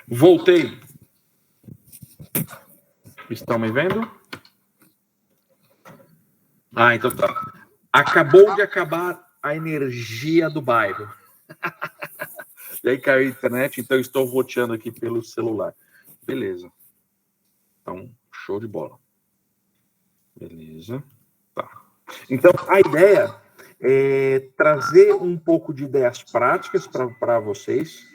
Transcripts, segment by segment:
Voltei. Estão me vendo? Então tá. Acabou de acabar a energia do bairro. E aí caiu a internet, então estou roteando aqui pelo celular. Beleza. Então, show de bola. Beleza. Tá. Então, a ideia é trazer um pouco de ideias práticas para vocês.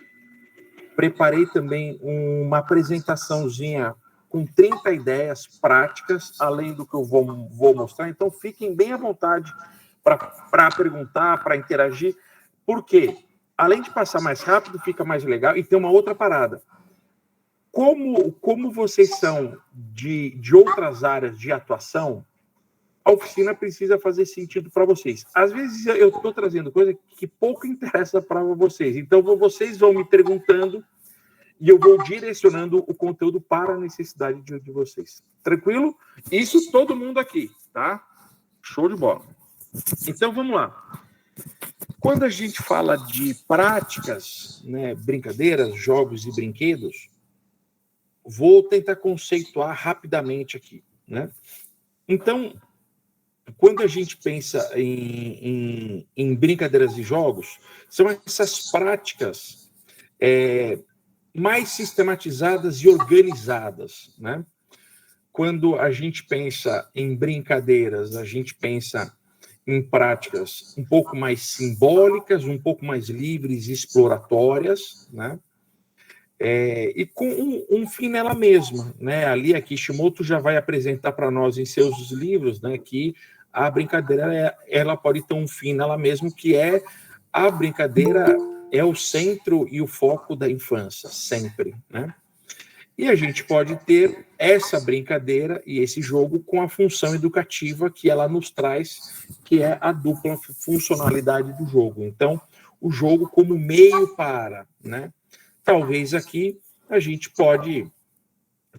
Preparei também uma apresentaçãozinha com 30 ideias práticas, além do que eu vou mostrar. Então, fiquem bem à vontade para perguntar, para interagir. Por quê? Além de passar mais rápido, fica mais legal. E tem uma outra parada. Como vocês são de outras áreas de atuação, a oficina precisa fazer sentido para vocês. Às vezes eu estou trazendo coisa que pouco interessa para vocês. Então, vocês vão me perguntando e eu vou direcionando o conteúdo para a necessidade de vocês. Tranquilo? Isso todo mundo aqui, tá? Show de bola. Então, vamos lá. Quando a gente fala de práticas, né, brincadeiras, jogos e brinquedos, vou tentar conceituar rapidamente aqui, né? Então, quando a gente pensa em brincadeiras e jogos, são essas práticas mais sistematizadas e organizadas, né? Quando a gente pensa em brincadeiras, a gente pensa em práticas um pouco mais simbólicas, um pouco mais livres e exploratórias, né? E com um fim nela mesma, né? Ali a Kishimoto já vai apresentar para nós em seus livros, né, que a brincadeira ela pode ter um fim nela mesma, que é a brincadeira é o centro e o foco da infância, sempre, né? E a gente pode ter essa brincadeira e esse jogo com a função educativa que ela nos traz, que é a dupla funcionalidade do jogo. Então, o jogo como meio para, né? Talvez aqui a gente pode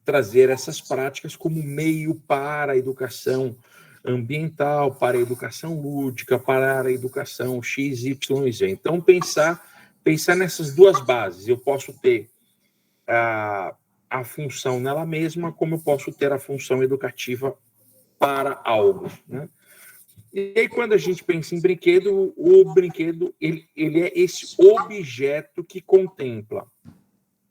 trazer essas práticas como meio para a educação ambiental, para a educação lúdica, para a educação X, Y e Z. Então, pensar nessas duas bases. Eu posso ter a função nela mesma, como eu posso ter a função educativa para algo, né? E aí, quando a gente pensa em brinquedo, o brinquedo ele é esse objeto que contempla,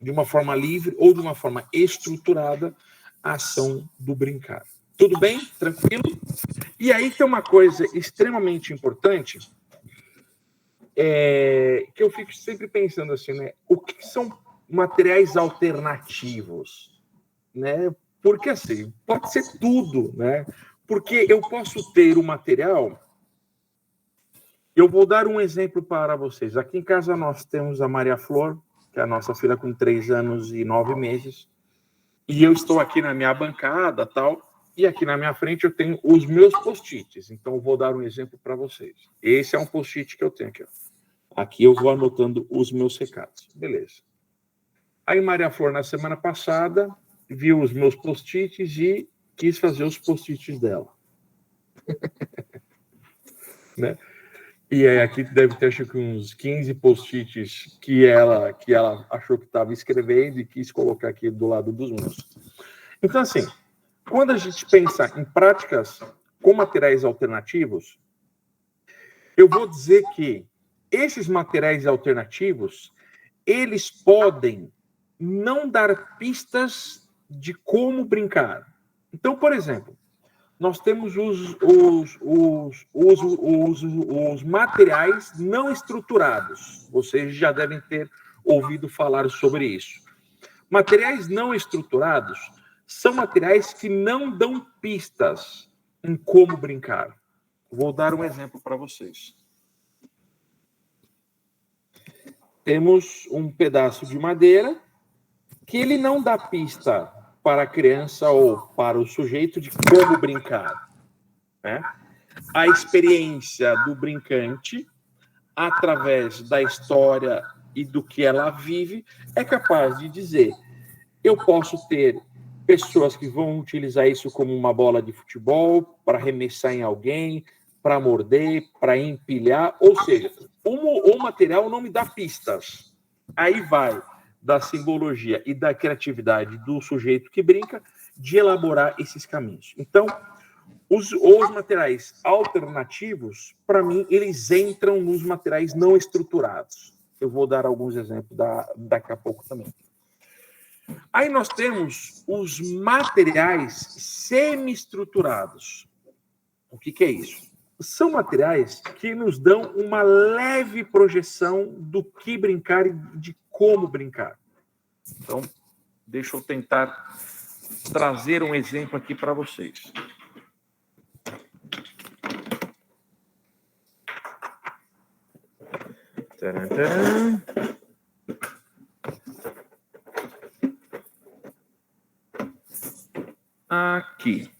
de uma forma livre ou de uma forma estruturada, a ação do brincar. Tudo bem? Tranquilo? E aí tem uma coisa extremamente importante, que eu fico sempre pensando assim, né? O que são materiais alternativos, né? Porque assim, pode ser tudo, né? Porque eu posso ter um material. Eu vou dar um exemplo para vocês. Aqui em casa nós temos a Maria Flor, que é a nossa filha com 3 anos e 9 meses. E eu estou aqui na minha bancada, tal, e aqui na minha frente eu tenho os meus post-its. Então eu vou dar um exemplo para vocês. Esse é um post-it que eu tenho aqui, ó. Aqui eu vou anotando os meus recados. Beleza. Aí Maria Flor, na semana passada, viu os meus post-its e quis fazer os post-its dela. Né? E aí aqui deve ter, acho que uns 15 post-its que ela achou que estava escrevendo e quis colocar aqui do lado dos meus. Então, assim, quando a gente pensa em práticas com materiais alternativos, eu vou dizer que esses materiais alternativos, eles podem não dar pistas de como brincar. Então, por exemplo, nós temos os materiais não estruturados. Vocês já devem ter ouvido falar sobre isso. Materiais não estruturados são materiais que não dão pistas em como brincar. Vou dar um exemplo para vocês. Temos um pedaço de madeira que ele não dá pista para a criança ou para o sujeito de como brincar, né? A experiência do brincante, através da história e do que ela vive, é capaz de dizer: eu posso ter pessoas que vão utilizar isso como uma bola de futebol, para arremessar em alguém, para morder, para empilhar, ou seja, o material não me dá pistas. Aí vai da simbologia e da criatividade do sujeito que brinca de elaborar esses caminhos. Então, os materiais alternativos, para mim, eles entram nos materiais não estruturados. Eu vou dar alguns exemplos daqui a pouco também. Aí nós temos os materiais semi-estruturados. O que é isso? São materiais que nos dão uma leve projeção do que brincar e de como brincar. Então, deixa eu tentar trazer um exemplo aqui para vocês. Tcharam, tcharam. Aqui.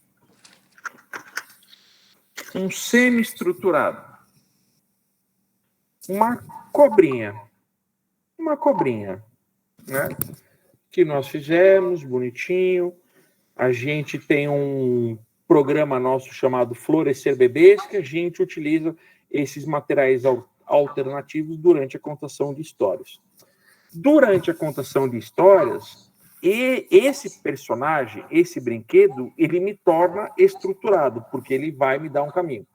Um semi-estruturado. Uma cobrinha, né? Que nós fizemos, bonitinho. A gente tem um programa nosso chamado Florescer Bebês, que a gente utiliza esses materiais alternativos durante a contação de histórias. Durante a contação de histórias, e esse personagem, esse brinquedo, ele me torna estruturado, porque ele vai me dar um caminho.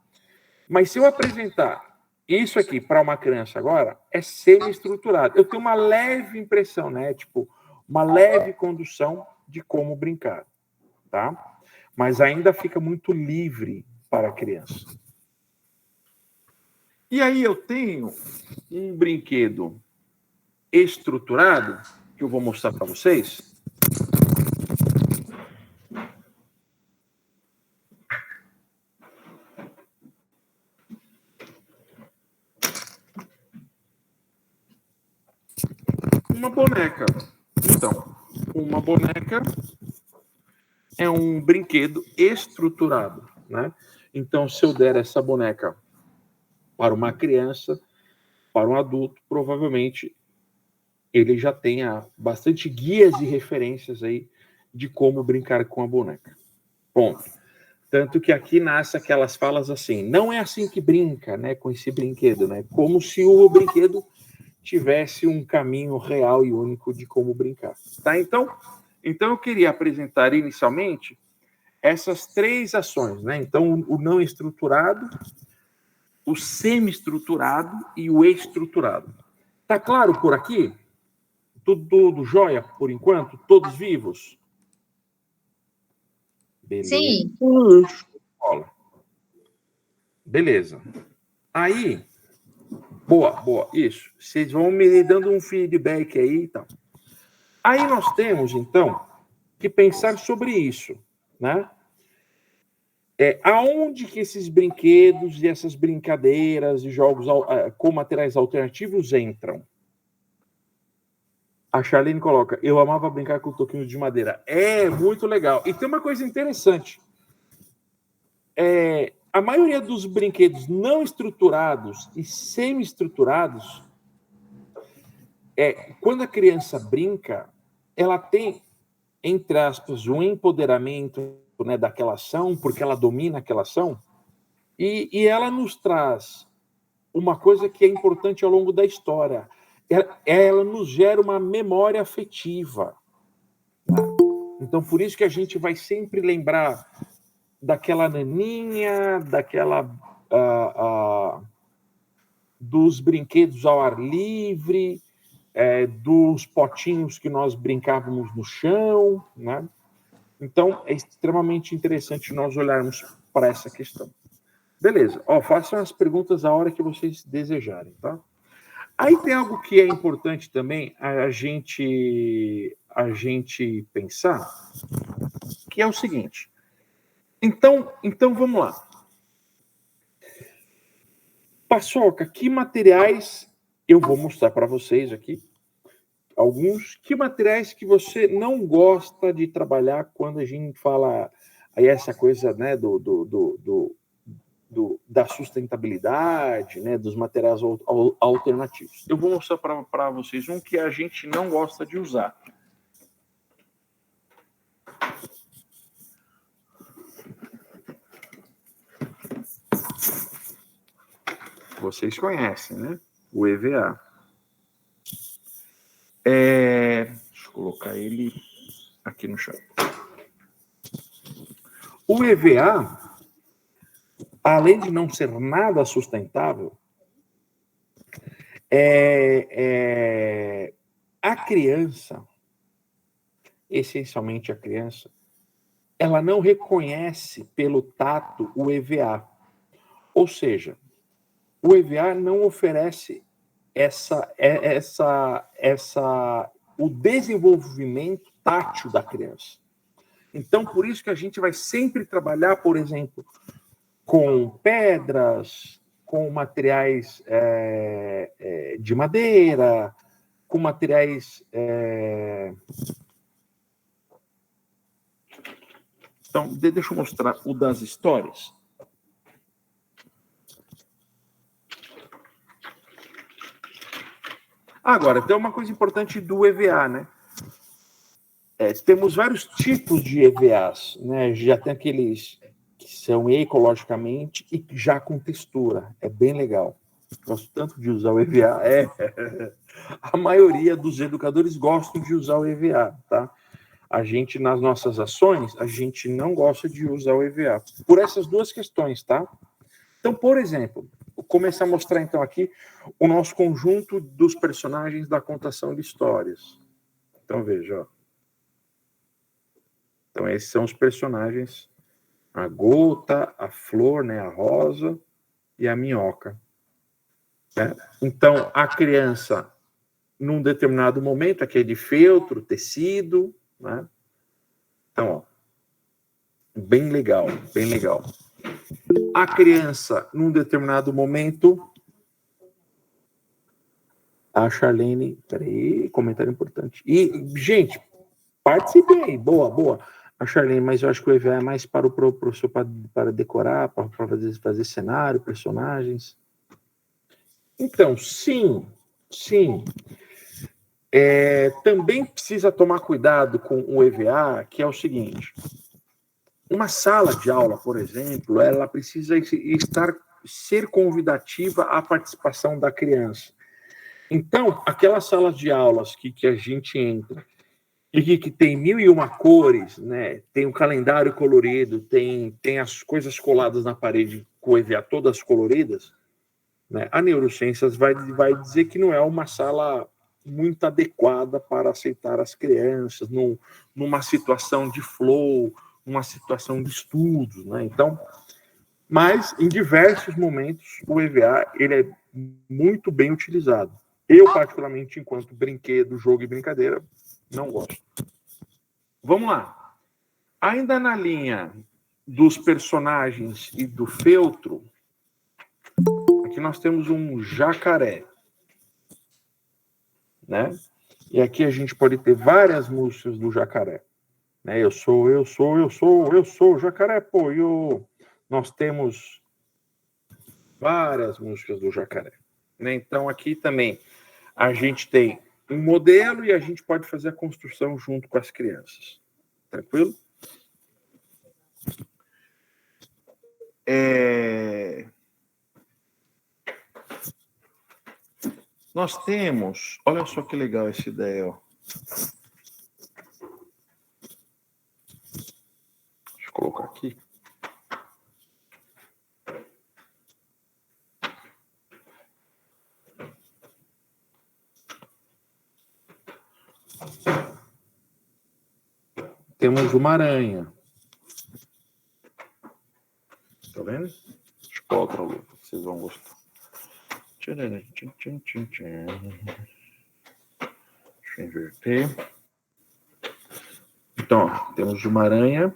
Mas se eu apresentar isso aqui para uma criança agora, é semi-estruturado. Eu tenho uma leve impressão, né? Tipo, uma leve condução de como brincar, tá? Mas ainda fica muito livre para a criança. E aí eu tenho um brinquedo estruturado, que eu vou mostrar para vocês. Uma boneca. Então, uma boneca é um brinquedo estruturado, né? Então, se eu der essa boneca para uma criança, para um adulto, provavelmente ele já tenha bastante guias e referências aí de como brincar com a boneca. Ponto. Tanto que aqui nasce aquelas falas assim, não é assim que brinca, né, com esse brinquedo, né? Como se o brinquedo tivesse um caminho real e único de como brincar, tá? Então eu queria apresentar inicialmente essas três ações, né? Então, o não estruturado, o semi-estruturado e o estruturado. Tá claro por aqui? Tudo jóia, por enquanto? Todos vivos? Beleza. Sim. Beleza. Aí, boa, isso. Vocês vão me dando um feedback aí e tal. Aí nós temos, então, que pensar sobre isso, né? Aonde que esses brinquedos e essas brincadeiras e jogos com materiais alternativos entram? A Charlene coloca, eu amava brincar com toquinhos de madeira. É muito legal. E tem uma coisa interessante. A maioria dos brinquedos não estruturados e semi-estruturados, quando a criança brinca, ela tem, entre aspas, um empoderamento, né, daquela ação, porque ela domina aquela ação, e ela nos traz uma coisa que é importante ao longo da história. Ela nos gera uma memória afetiva. Então, por isso que a gente vai sempre lembrar daquela naninha, dos brinquedos ao ar livre, dos potinhos que nós brincávamos no chão, né? Então, é extremamente interessante nós olharmos para essa questão. Beleza. Façam as perguntas a hora que vocês desejarem, tá? Aí tem algo que é importante também a gente pensar, que é o seguinte. Então vamos lá. Paçoca, que materiais eu vou mostrar para vocês aqui? Alguns. Que materiais que você não gosta de trabalhar quando a gente fala aí essa coisa, né, da sustentabilidade, né, dos materiais alternativos. Eu vou mostrar para vocês um que a gente não gosta de usar. Vocês conhecem, né? O EVA. colocar ele aqui no chão. O EVA, além de não ser nada sustentável, a criança, essencialmente a criança, ela não reconhece pelo tato o EVA. Ou seja, o EVA não oferece o desenvolvimento tátil da criança. Então, por isso que a gente vai sempre trabalhar, por exemplo, com pedras, com materiais de madeira, com materiais... Então, deixa eu mostrar o das histórias. Agora, tem uma coisa importante do EVA, né? Temos vários tipos de EVAs, né? Já tem aqueles que são ecologicamente e já com textura. É bem legal. Gosto tanto de usar o EVA. A maioria dos educadores gostam de usar o EVA, tá? A gente, nas nossas ações, a gente não gosta de usar o EVA. Por essas duas questões, tá? Então, por exemplo, vou começar a mostrar, então, aqui o nosso conjunto dos personagens da contação de histórias. Então, veja, ó. Então, esses são os personagens. A gota, a flor, né, a rosa e a minhoca. Né? Então, a criança, num determinado momento, aqui é de feltro, tecido, né? Então, ó, bem legal, bem legal. A criança, num determinado momento, a Charlene, peraí, comentário importante. E, gente, participei, boa. A Charlene, mas eu acho que o EVA é mais para o professor para decorar, para fazer cenário, personagens. Então, sim. Também precisa tomar cuidado com o EVA, que é o seguinte: uma sala de aula, por exemplo, ela precisa ser convidativa à participação da criança. Então, aquelas salas de aulas que a gente entra e que tem 1001 cores, né? Tem um calendário colorido, tem as coisas coladas na parede com o EVA todas coloridas, né? A neurociências vai dizer que não é uma sala muito adequada para aceitar as crianças numa situação de flow, numa situação de estudos, né? Então, mas em diversos momentos o EVA ele é muito bem utilizado. Eu, particularmente, enquanto brinquedo, jogo e brincadeira, não gosto. Vamos lá. Ainda na linha dos personagens e do feltro, aqui nós temos um jacaré, né? E aqui a gente pode ter várias músicas do jacaré, né? Eu sou o jacaré, pô. Nós temos várias músicas do jacaré, né? Então aqui também a gente tem um modelo e a gente pode fazer a construção junto com as crianças. Tranquilo? Nós temos... Olha só que legal essa ideia, ó. Deixa eu colocar aqui. Temos uma aranha. Tá vendo? Deixa eu colocar ali, vocês vão gostar. Deixa eu inverter. Então, ó, temos uma aranha.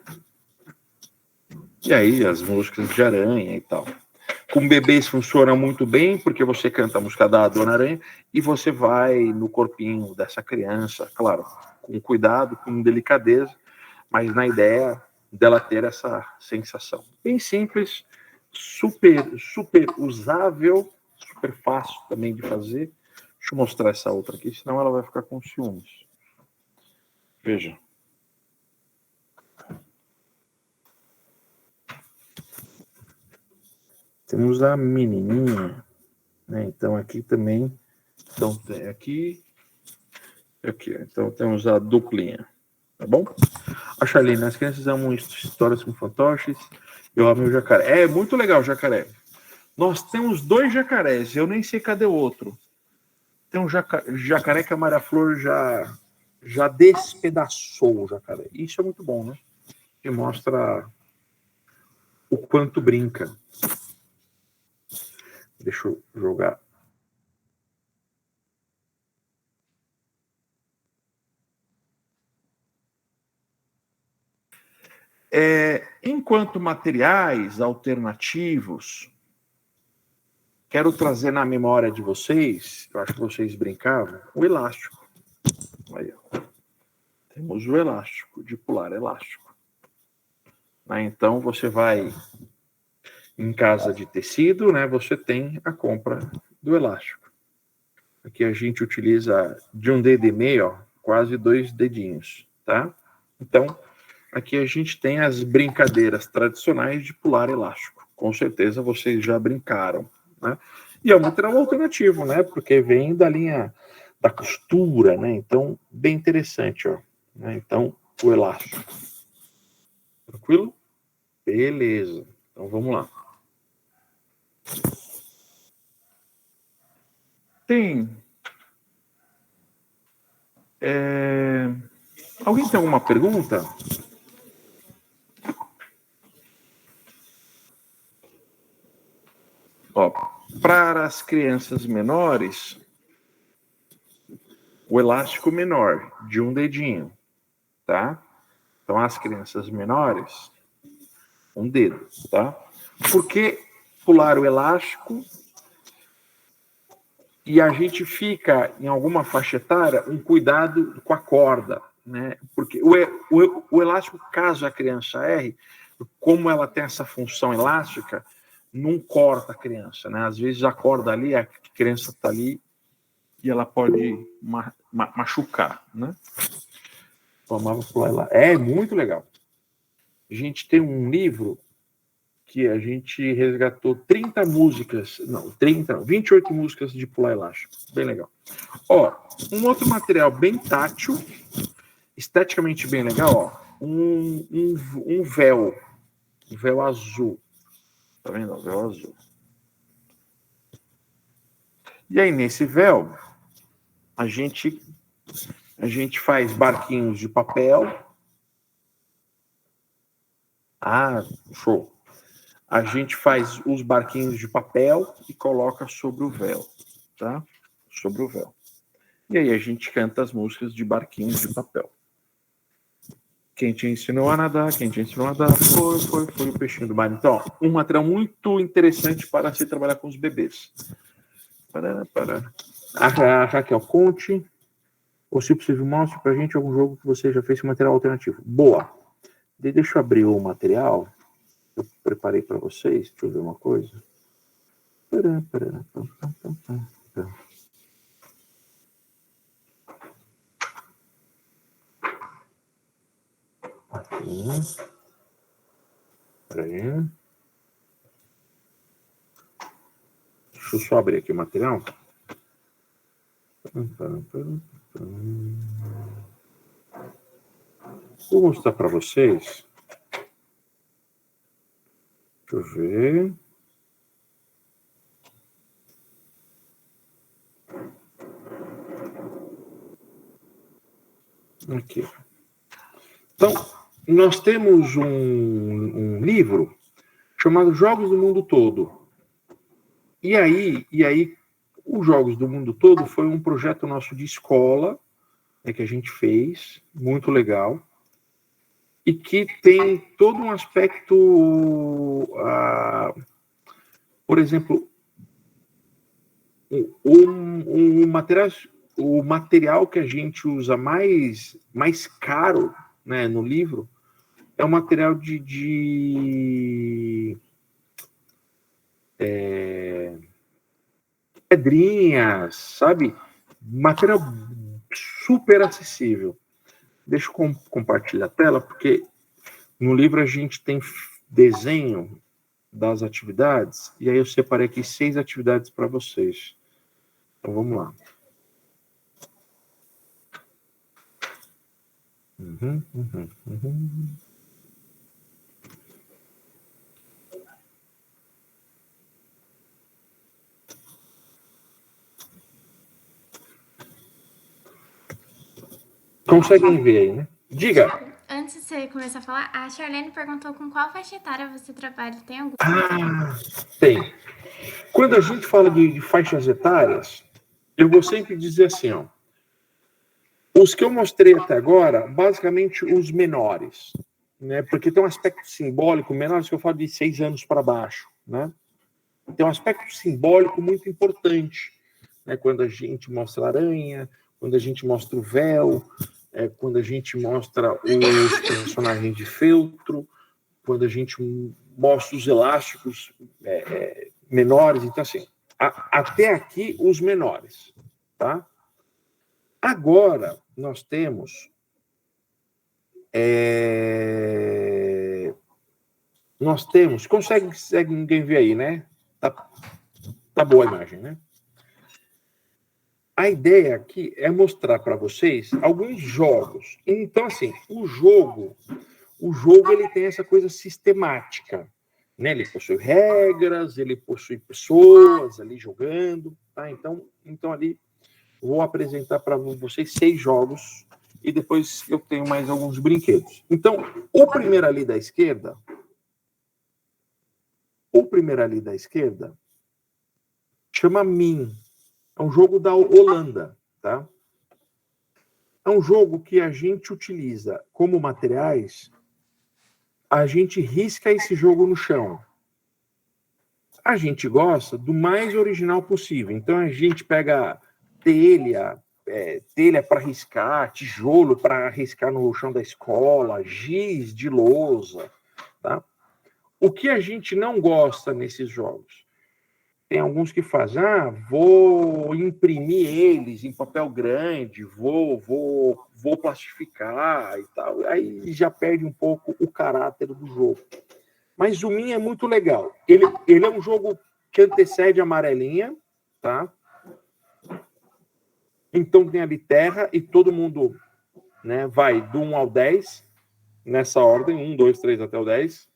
E aí, as músicas de aranha e tal. Com bebês funciona muito bem, porque você canta a música da Dona Aranha e você vai no corpinho dessa criança, claro, com cuidado, com delicadeza, mas na ideia dela ter essa sensação. Bem simples, super usável, super fácil também de fazer. Deixa eu mostrar essa outra aqui, senão ela vai ficar com ciúmes. Veja. Temos a menininha, né? Então aqui também, então tem aqui Aqui, então temos a duplinha, tá bom? A Charlene, as crianças amam histórias com fantoches. Eu amo o jacaré. É muito legal o jacaré. Nós temos 2 jacarés, eu nem sei cadê o outro. Tem um jacaré que a Maria Flor já despedaçou o jacaré. Isso é muito bom, né? Que mostra o quanto brinca. Deixa eu jogar. Enquanto materiais alternativos, quero trazer na memória de vocês, eu acho que vocês brincavam, o elástico. Aí, ó. Temos o elástico, de pular elástico. Então, você vai em casa de tecido, né? Você tem a compra do elástico. Aqui a gente utiliza de um dedo e meio, ó, quase 2 dedinhos, tá? Então, aqui a gente tem as brincadeiras tradicionais de pular elástico. Com certeza vocês já brincaram, né? E é um material alternativo, né? Porque vem da linha da costura, né? Então, bem interessante, ó. Então, o elástico. Tranquilo? Beleza. Então, vamos lá. Tem... Alguém tem alguma pergunta? Ó, para as crianças menores, o elástico menor, de um dedinho, tá? Então, as crianças menores, um dedo, tá? Por que pular o elástico e a gente fica, em alguma faixa etária, um cuidado com a corda, né? Porque o elástico, caso a criança erre, como ela tem essa função elástica, não corta a criança, né? Às vezes a corda ali, a criança está ali e ela pode machucar, né? Vamos pular lá. É muito legal. A gente tem um livro que a gente resgatou 30 músicas, não, 30, não, 28 músicas de pular elástico. Bem legal. Ó, um outro material bem tátil, esteticamente bem legal, ó, um véu azul. Tá vendo? O véu azul. E aí, nesse véu, a gente faz barquinhos de papel. Ah, show. A gente faz os barquinhos de papel e coloca sobre o véu, tá? Sobre o véu. E aí a gente canta as músicas de barquinhos de papel. Quem te ensinou a nadar, quem te ensinou a nadar, foi o peixinho do mar. Então, ó, um material muito interessante para se trabalhar com os bebês. A Raquel, conte, ou se possível, mostre pra gente algum jogo que você já fez com material alternativo. Boa. Deixa eu abrir o material. Eu preparei para vocês. Deixa eu ver uma coisa. Peraí. Deixa eu só abrir aqui o material. Vou mostrar para vocês. Deixa eu ver. Aqui. Então, nós temos um livro chamado Jogos do Mundo Todo. E aí, os Jogos do Mundo Todo foi um projeto nosso de escola, né, que a gente fez, muito legal, e que tem todo um aspecto, por exemplo, o material que a gente usa mais caro, né, no livro é o material de pedrinhas, sabe? Material super acessível. Deixa eu compartilhar a tela, porque no livro a gente tem desenho das atividades, e aí eu separei aqui 6 atividades para vocês. Então vamos lá. Conseguem ver aí, né? Diga. Antes de você começar a falar, a Charlene perguntou com qual faixa etária você trabalha. Tem algum? Tem. Quando a gente fala de faixas etárias, eu vou sempre dizer assim, ó. Os que eu mostrei até agora, basicamente os menores, né? Porque tem um aspecto simbólico, menores que eu falo de 6 anos para baixo, né? Tem um aspecto simbólico muito importante, né? Quando a gente mostra a aranha, quando a gente mostra o véu, quando a gente mostra os personagens de feltro, quando a gente mostra os elásticos menores. Então, assim, até aqui os menores, tá? Agora, nós temos consegue ninguém ver aí, né? Tá boa a imagem, né? A ideia aqui é mostrar para vocês alguns jogos. Então, assim, o jogo ele tem essa coisa sistemática, né? Ele possui regras, ele possui pessoas ali jogando, tá? Então ali vou apresentar para vocês 6 jogos e depois eu tenho mais alguns brinquedos. Então, o primeiro ali da esquerda chama Min. É um jogo da Holanda, tá? É um jogo que a gente utiliza como materiais, a gente risca esse jogo no chão. A gente gosta do mais original possível. Então a gente pega telha para riscar, tijolo para riscar no chão da escola, giz de lousa, tá? O que a gente não gosta nesses jogos? Tem alguns que fazem, vou imprimir eles em papel grande, vou plastificar e tal. Aí já perde um pouco o caráter do jogo. Mas o Min é muito legal. Ele é um jogo que antecede a amarelinha, tá? Então tem ali terra e todo mundo, né, vai do 1 ao 10, nessa ordem, 1, 2, 3 até o 10.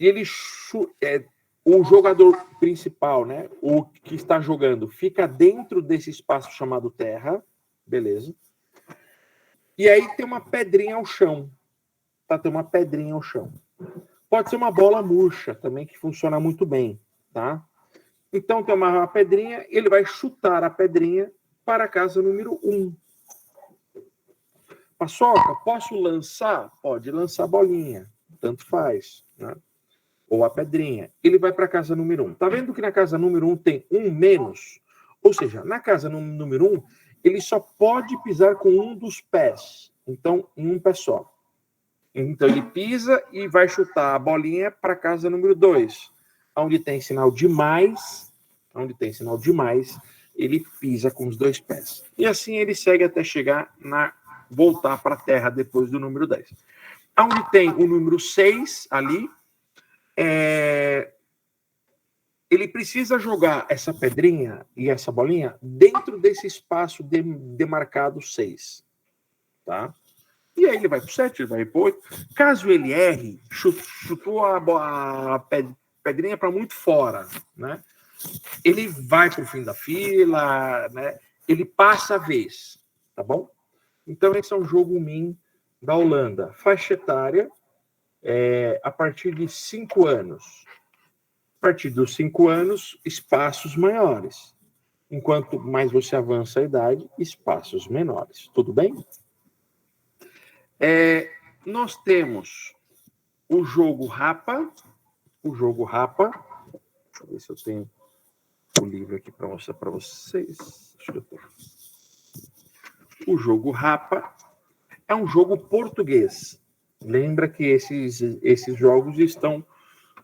E ele o jogador principal, né, o que está jogando, fica dentro desse espaço chamado terra, beleza? E aí tem uma pedrinha ao chão, tá? Tem uma pedrinha ao chão. Pode ser uma bola murcha também, que funciona muito bem, tá? Então tem uma pedrinha, ele vai chutar a pedrinha para a casa número 1. Paçoca, posso lançar? Pode lançar a bolinha, tanto faz, né? Ou a pedrinha. Ele vai para a casa número 1. Tá vendo que na casa número 1 tem um menos? Ou seja, na casa número 1, ele só pode pisar com um dos pés. Então, em um pé só. Então, ele pisa e vai chutar a bolinha para a casa número 2. Onde tem sinal de mais, ele pisa com os 2 pés. E assim ele segue até chegar voltar para a terra depois do número 10. Onde tem o número 6 ali, ele precisa jogar essa pedrinha e essa bolinha dentro desse espaço demarcado 6. Tá? E aí ele vai para o 7, ele vai para o 8. Caso ele erre, chutou a pedrinha para muito fora, né? Ele vai para o fim da fila, né? Ele passa a vez, tá bom? Então esse é um jogo Min da Holanda. Faixa etária a partir de 5 anos. A partir dos 5 anos, espaços maiores. Enquanto mais você avança a idade, espaços menores. Tudo bem? Nós temos o jogo Rapa. Deixa eu ver se eu tenho o livro aqui para mostrar para vocês. Acho que eu tenho. O jogo Rapa é um jogo português. Lembra que esses jogos estão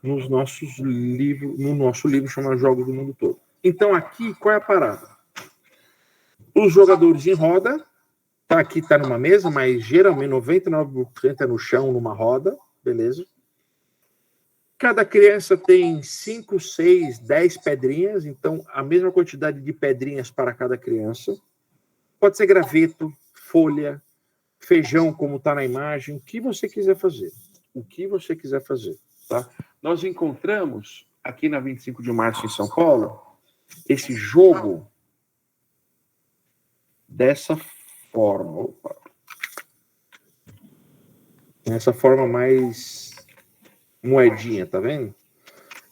no nosso livro chamado Jogos do Mundo Todo. Então, aqui, qual é a parada? Os jogadores em roda, aqui está numa mesa, mas geralmente 99% é no chão, numa roda, beleza? Cada criança tem 5, 6, 10 pedrinhas, então a mesma quantidade de pedrinhas para cada criança. Pode ser graveto, folha, feijão, como está na imagem, o que você quiser fazer. O que você quiser fazer, tá? Nós encontramos, aqui na 25 de março, em São Paulo, esse jogo dessa forma. Opa. Dessa forma mais moedinha, tá vendo?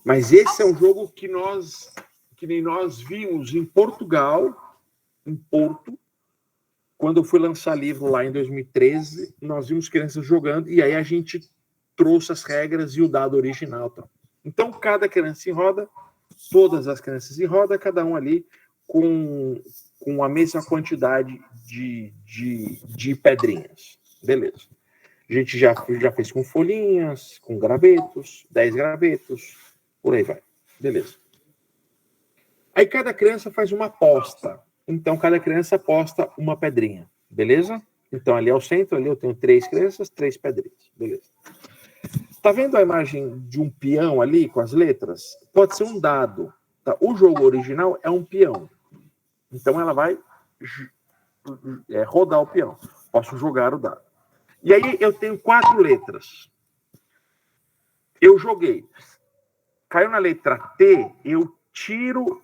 Mas esse é um jogo que nem nós vimos em Portugal, em Porto, quando eu fui lançar livro lá em 2013, nós vimos crianças jogando, e aí a gente trouxe as regras e o dado original. Tá? Então, cada criança em roda, todas as crianças em roda, cada um ali com a mesma quantidade de pedrinhas. Beleza. A gente já fez com folhinhas, com gravetos, 10 gravetos, por aí vai. Beleza. Aí cada criança faz uma aposta. Então, cada criança aposta uma pedrinha. Beleza? Então, ali ao centro, ali eu tenho 3 crianças, 3 pedrinhas. Beleza. Tá vendo a imagem de um peão ali com as letras? Pode ser um dado. Tá? O jogo original é um peão. Então, ela vai rodar o peão. Posso jogar o dado. E aí, eu tenho 4 letras. Eu joguei. Caiu na letra T, eu tiro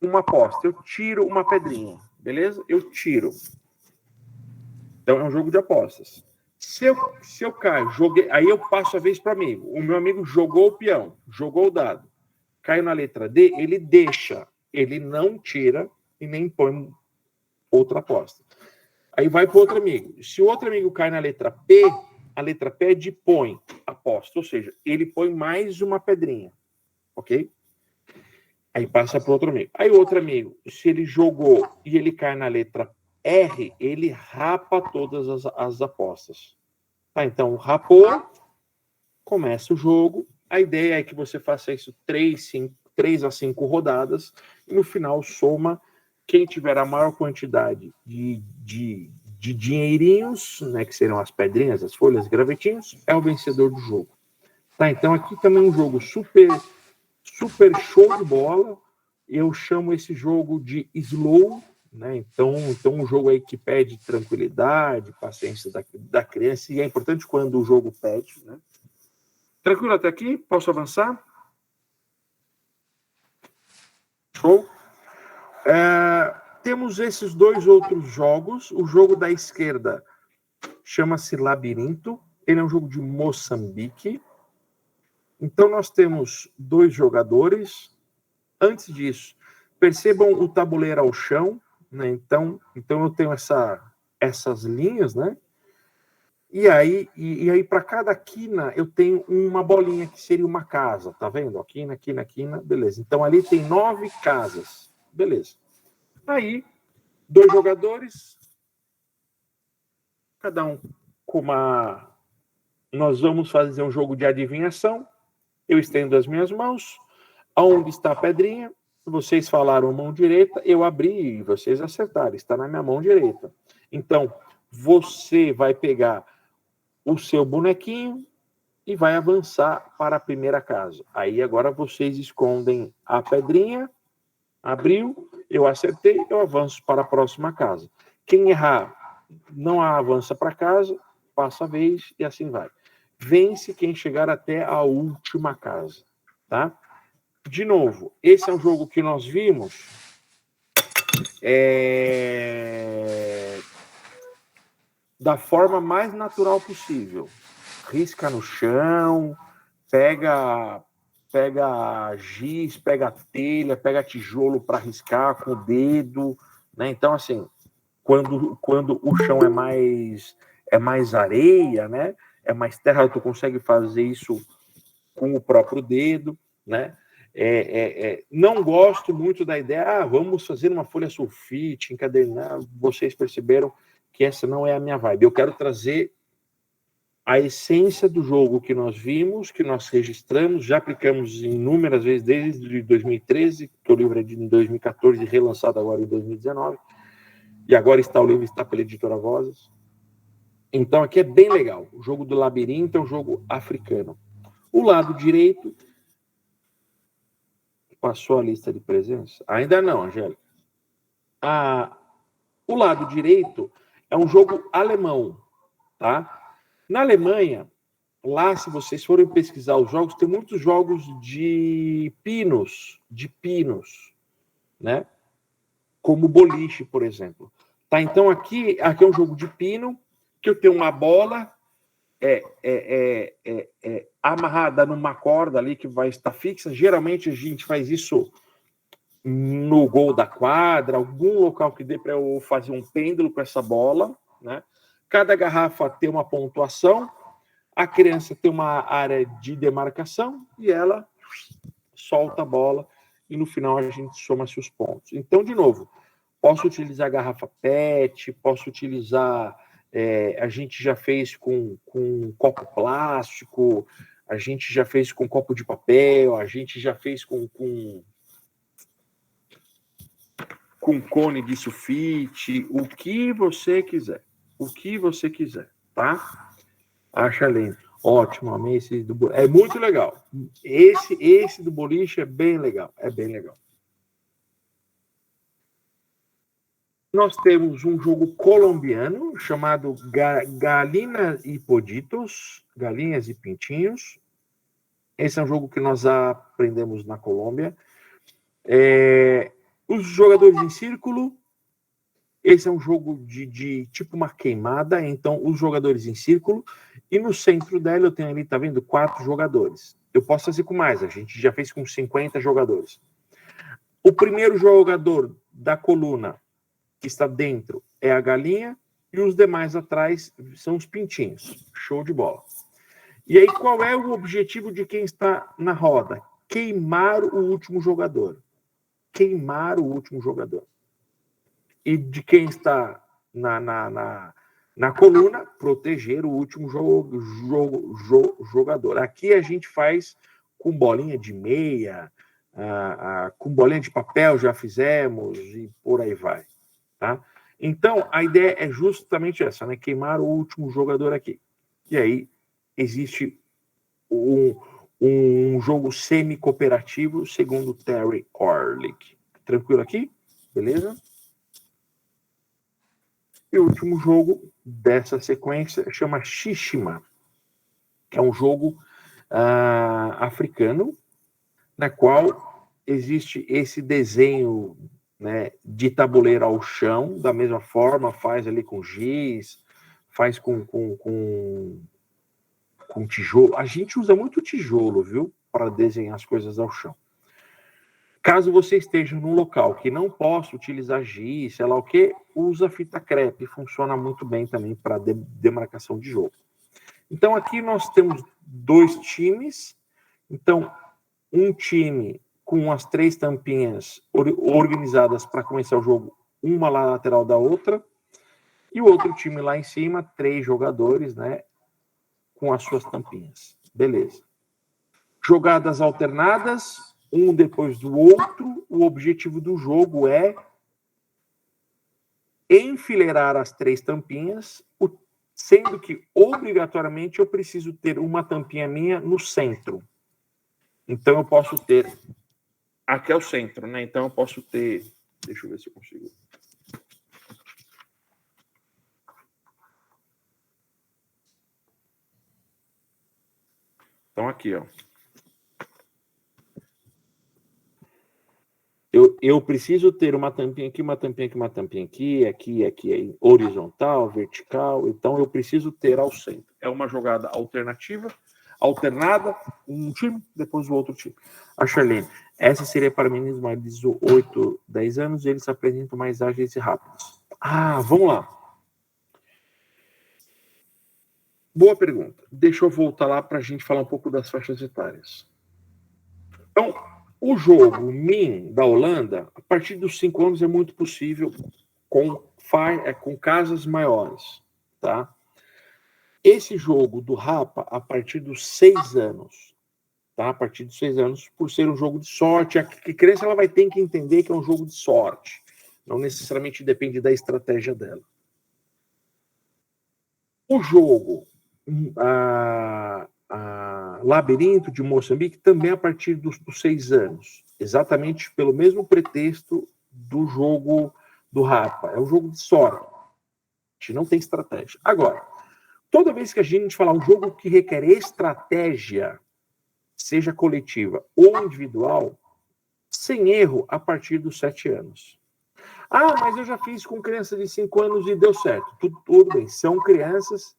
uma aposta. Eu tiro uma pedrinha. Beleza? Eu tiro. Então, é um jogo de apostas. Se eu caio, joguei, aí eu passo a vez para o amigo. O meu amigo jogou o peão, jogou o dado. Caiu na letra D, ele deixa. Ele não tira e nem põe outra aposta. Aí vai para o outro amigo. Se o outro amigo cai na letra P, a letra P é de põe aposta. Ou seja, ele põe mais uma pedrinha. Ok? Aí passa para o outro amigo. Aí o outro amigo, se ele jogou e ele cai na letra R, ele rapa todas as apostas. Tá, então, rapou, começa o jogo. A ideia é que você faça isso 3 a 5 rodadas e no final soma quem tiver a maior quantidade de dinheirinhos, né, que serão as pedrinhas, as folhas, gravetinhos, é o vencedor do jogo. Tá, então aqui também é um jogo super show de bola. Eu chamo esse jogo de slow, né? Então um jogo aí que pede tranquilidade, paciência da criança, e é importante quando o jogo pede, né? Tranquilo até aqui? Posso avançar? Show? Temos esses 2 outros jogos. O jogo da esquerda chama-se Labirinto. Ele é um jogo de Moçambique. Então nós temos 2 jogadores. Antes disso, percebam o tabuleiro ao chão, né? Então eu tenho essas linhas, né? E aí para cada quina eu tenho uma bolinha que seria uma casa, tá vendo? Ó, quina, beleza. Então ali tem 9 casas, beleza. Aí 2 jogadores, cada um com uma. Nós vamos fazer um jogo de adivinhação. Eu estendo as minhas mãos. Aonde está a pedrinha? Vocês falaram mão direita, eu abri e vocês acertaram, está na minha mão direita. Então, você vai pegar o seu bonequinho e vai avançar para a primeira casa. Aí agora vocês escondem a pedrinha, abriu, eu acertei, eu avanço para a próxima casa. Quem errar, não avança para casa, passa a vez e assim vai. Vence quem chegar até a última casa, tá? De novo, esse é um jogo que nós vimos da forma mais natural possível. Risca no chão, pega giz, pega telha, pega tijolo para riscar com o dedo, né? Então, assim, quando o chão é mais areia, né? É mais terra, tu consegue fazer isso com o próprio dedo, né? Não gosto muito da ideia, vamos fazer uma folha sulfite, encadernar. Vocês perceberam que essa não é a minha vibe. Eu quero trazer a essência do jogo que nós vimos, que nós registramos, já aplicamos inúmeras vezes desde 2013, que o livro é de 2014, relançado agora em 2019, e agora o livro está pela editora Vozes. Então aqui é bem legal. O jogo do labirinto é um jogo africano. O lado direito. Passou a lista de presença? Ainda não, Angélica. O lado direito É um jogo alemão, tá? Na Alemanha, lá, se vocês forem pesquisar os jogos, tem muitos jogos de pinos, né? Como boliche, por exemplo. Tá? Então, aqui é um jogo de pino, que eu tenho uma bola amarrada numa corda ali que vai estar fixa. Geralmente, a gente faz isso no gol da quadra, algum local que dê para eu fazer um pêndulo com essa bola, né? Cada garrafa tem uma pontuação, a criança tem uma área de demarcação e ela solta a bola e no final a gente soma-se os pontos. Então, de novo, posso utilizar garrafa PET, posso utilizar... a gente já fez com copo plástico, a gente já fez com copo de papel, a gente já fez com cone de sulfite, o que você quiser. O que você quiser, tá? Acha lindo. Ótimo, amei esse do boliche. É muito legal. Esse do boliche é bem legal. É bem legal. Nós temos um jogo colombiano chamado Galinhas e Poditos, Galinhas e Pintinhos. Esse é um jogo que nós aprendemos na Colômbia. Os jogadores em círculo. Esse é um jogo de tipo uma queimada, então os jogadores em círculo, e no centro dela eu tenho ali, tá vendo, 4 jogadores. Eu posso fazer com mais, a gente já fez com 50 jogadores. O primeiro jogador da coluna que está dentro é a galinha, e os demais atrás são os pintinhos. Show de bola. E aí, qual é o objetivo de quem está na roda? Queimar o último jogador. Queimar o último jogador. E de quem está na coluna, proteger o último jogador. Aqui a gente faz com bolinha de meia, com bolinha de papel já fizemos, e por aí vai. Tá? Então, a ideia é justamente essa, né? Queimar o último jogador aqui. E aí, existe um jogo semi-cooperativo, segundo Terry Orlick. Tranquilo aqui? Beleza? E o último jogo dessa sequência chama Xixima, que é um jogo africano, na qual existe esse desenho, né, de tabuleiro ao chão, da mesma forma, faz ali com giz, faz com tijolo. A gente usa muito tijolo, viu, para desenhar as coisas ao chão. Caso você esteja num local que não possa utilizar giz, sei lá o que, usa fita crepe, funciona muito bem também para demarcação de jogo. Então aqui nós temos 2 times, então um time com as 3 tampinhas organizadas para começar o jogo, uma lá lateral da outra, e o outro time lá em cima, 3 jogadores, né, com as suas tampinhas. Beleza. Jogadas alternadas, um depois do outro. O objetivo do jogo é enfileirar as 3 tampinhas, sendo que, obrigatoriamente, eu preciso ter uma tampinha minha no centro. Então, eu posso ter... Aqui é o centro, né? Então, eu posso ter... Deixa eu ver se eu consigo... Então, aqui, ó. Eu preciso ter uma tampinha aqui, uma tampinha aqui, uma tampinha aqui, horizontal, vertical. Então, eu preciso ter ao centro. É uma jogada alternativa, alternada, um time, depois o outro time. A Charlene, essa seria para meninos maiores de 8, 10 anos, e eles se apresentam mais ágeis e rápidos. Vamos lá. Boa pergunta. Deixa eu voltar lá para a gente falar um pouco das faixas etárias. Então, o jogo MIN da Holanda, a partir dos 5 anos é muito possível com casas maiores, tá? Esse jogo do Rapa, a partir dos 6 anos, tá? A partir dos 6 anos, por ser um jogo de sorte, a criança ela vai ter que entender que é um jogo de sorte. Não necessariamente depende da estratégia dela. O jogo Labirinto de Moçambique também a partir dos 6 anos, exatamente pelo mesmo pretexto do jogo do Rapa. É um jogo de sorte. não tem estratégia. Agora, toda vez que a gente falar um jogo que requer estratégia, seja coletiva ou individual, sem erro, a partir dos 7 anos. Ah, mas eu já fiz com criança de 5 anos e deu certo. Tudo bem, são crianças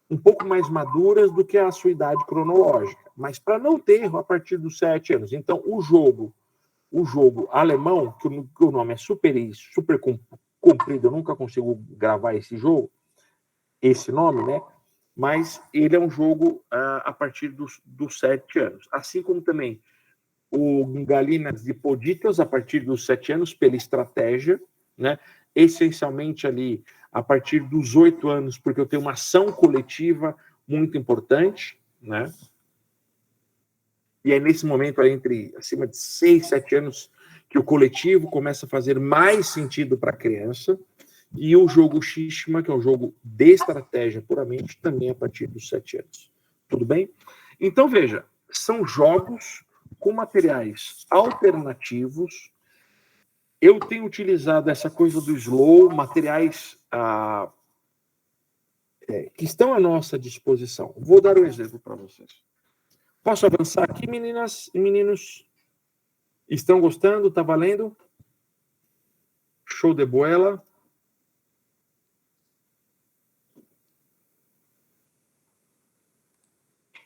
um pouco mais maduras do que a sua idade cronológica, mas para não ter erro a partir dos 7 anos. Então, o jogo alemão, que o nome é super comprido, eu nunca consigo gravar esse nome, né? Mas ele é um jogo a partir dos 7 anos. Assim como também o Galinas de Poditos, a partir dos 7 anos, pela estratégia, né? Essencialmente ali a partir dos 8 anos, porque eu tenho uma ação coletiva muito importante, né? E é nesse momento, acima de 6, 7 anos, que o coletivo começa a fazer mais sentido para a criança. E o jogo Shishima, que é um jogo de estratégia puramente, também a partir dos 7 anos. Tudo bem? Então, veja, são jogos com materiais alternativos. Eu tenho utilizado essa coisa do slow, materiais que estão à nossa disposição. Vou dar um exemplo para vocês. Posso avançar aqui, meninas e meninos? Estão gostando? Tá valendo? Show de bola.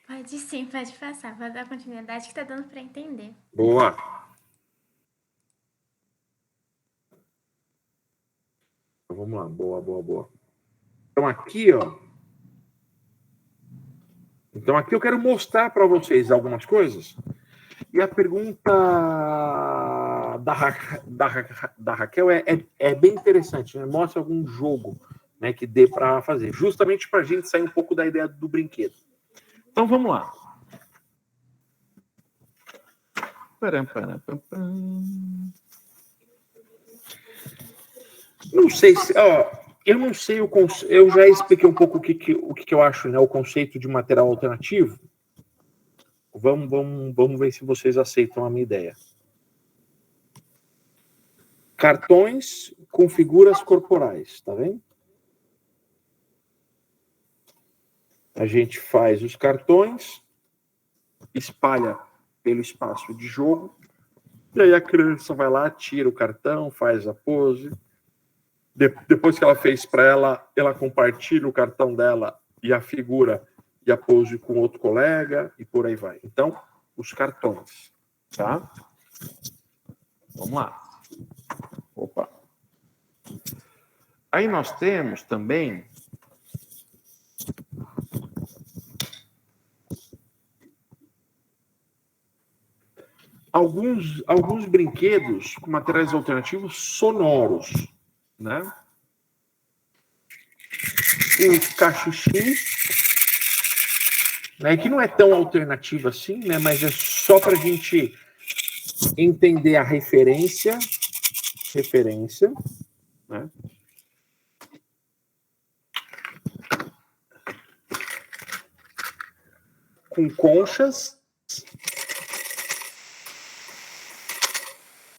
Pode sim, pode passar. Pode dar continuidade que tá dando para entender. Boa. Então, vamos lá. Boa. Então aqui, ó. Então aqui eu quero mostrar para vocês algumas coisas. E a pergunta da Raquel é bem interessante, né? Mostra algum jogo, né, que dê para fazer, justamente para a gente sair um pouco da ideia do brinquedo. Então vamos lá. Não sei se, eu não sei o conceito. Eu já expliquei um pouco o que eu acho, né, o conceito de material alternativo. Vamos ver se vocês aceitam a minha ideia. Cartões com figuras corporais, tá vendo? A gente faz os cartões, espalha pelo espaço de jogo, e aí a criança vai lá, tira o cartão, faz a pose. Depois que ela fez para ela compartilha o cartão dela e a figura e a pose com outro colega, e por aí vai. Então, os cartões, tá? Vamos lá. Opa. Aí nós temos também alguns brinquedos com materiais alternativos sonoros, né? O cachixi, né, que não é tão alternativo assim, né, mas é só para a gente entender a referência, né? Com conchas.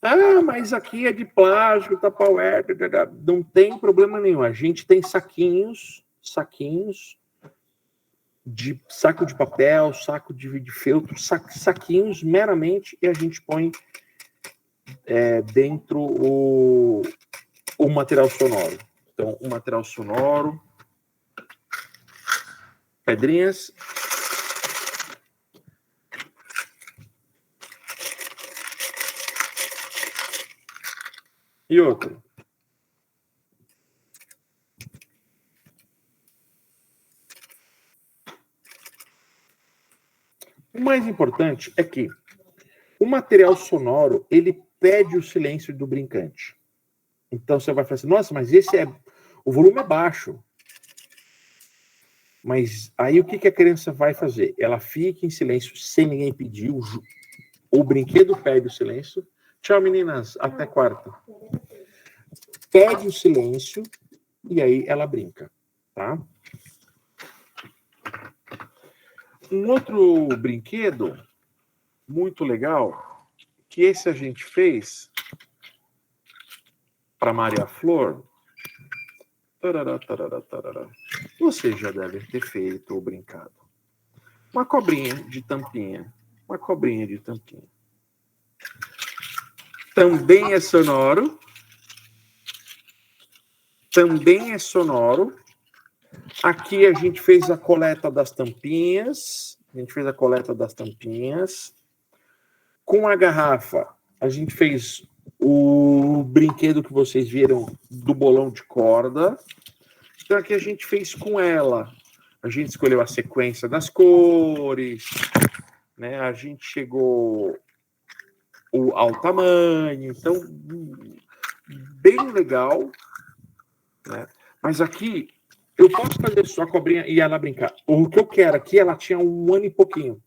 Ah, mas aqui é de plástico, Tupperware, não tem problema nenhum. A gente tem saquinhos de saco de papel, saco de feltro, saquinhos meramente, e a gente põe dentro o material sonoro. Então, o material sonoro, pedrinhas. E outro. O mais importante é que o material sonoro, ele pede o silêncio do brincante. Então você vai falar assim, nossa, mas o volume é baixo. Mas aí o que a criança vai fazer? Ela fica em silêncio sem ninguém pedir, o brinquedo pede o silêncio. Tchau, meninas, até quarta. Pede o silêncio e aí ela brinca, tá? Um outro brinquedo muito legal, que esse a gente fez para Maria Flor, Tarará, tarará, tarará. Você já deve ter feito ou brincado. Uma cobrinha de tampinha. Uma cobrinha de tampinha. Também é sonoro. Também é sonoro. Aqui a gente fez a coleta das tampinhas. Com a garrafa, a gente fez o brinquedo que vocês viram do bolão de corda. Então aqui a gente fez com ela. A gente escolheu a sequência das cores, né? A gente chegou ao tamanho. Então, bem legal, né? Mas aqui, eu posso fazer só a cobrinha e ela brincar. O que eu quero aqui, ela tinha 1 ano e pouquinho.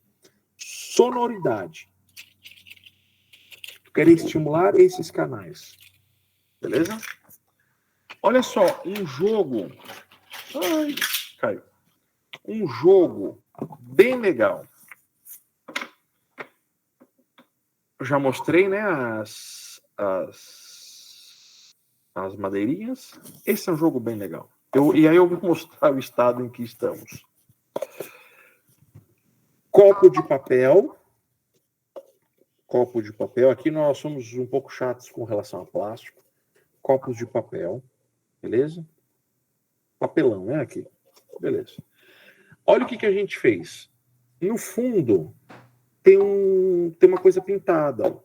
Sonoridade. Eu quero estimular esses canais. Beleza? Olha só, um jogo... Ai, caiu. Um jogo bem legal. Eu já mostrei, né, as madeirinhas. Esse é um jogo bem legal. E aí eu vou mostrar o estado em que estamos. Copo de papel. Copo de papel. Aqui nós somos um pouco chatos com relação a plástico. Copos de papel. Beleza? Papelão, né, aqui. Beleza. Olha o que a gente fez. No fundo, tem uma coisa pintada.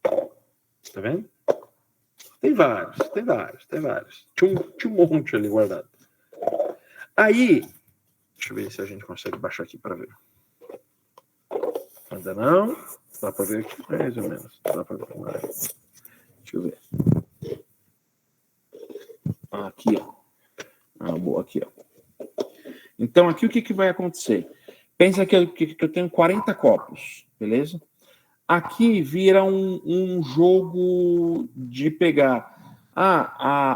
Tá vendo? Tem vários. Tinha um monte ali guardado. Aí, deixa eu ver se a gente consegue baixar aqui para ver. Ainda não. Dá para ver aqui, mais ou menos. Dá para ver mais. Deixa eu ver. Aqui, ó. Boa, aqui, ó. Então, aqui o que vai acontecer? Pensa que eu tenho 40 copos, beleza? Aqui vira um jogo de pegar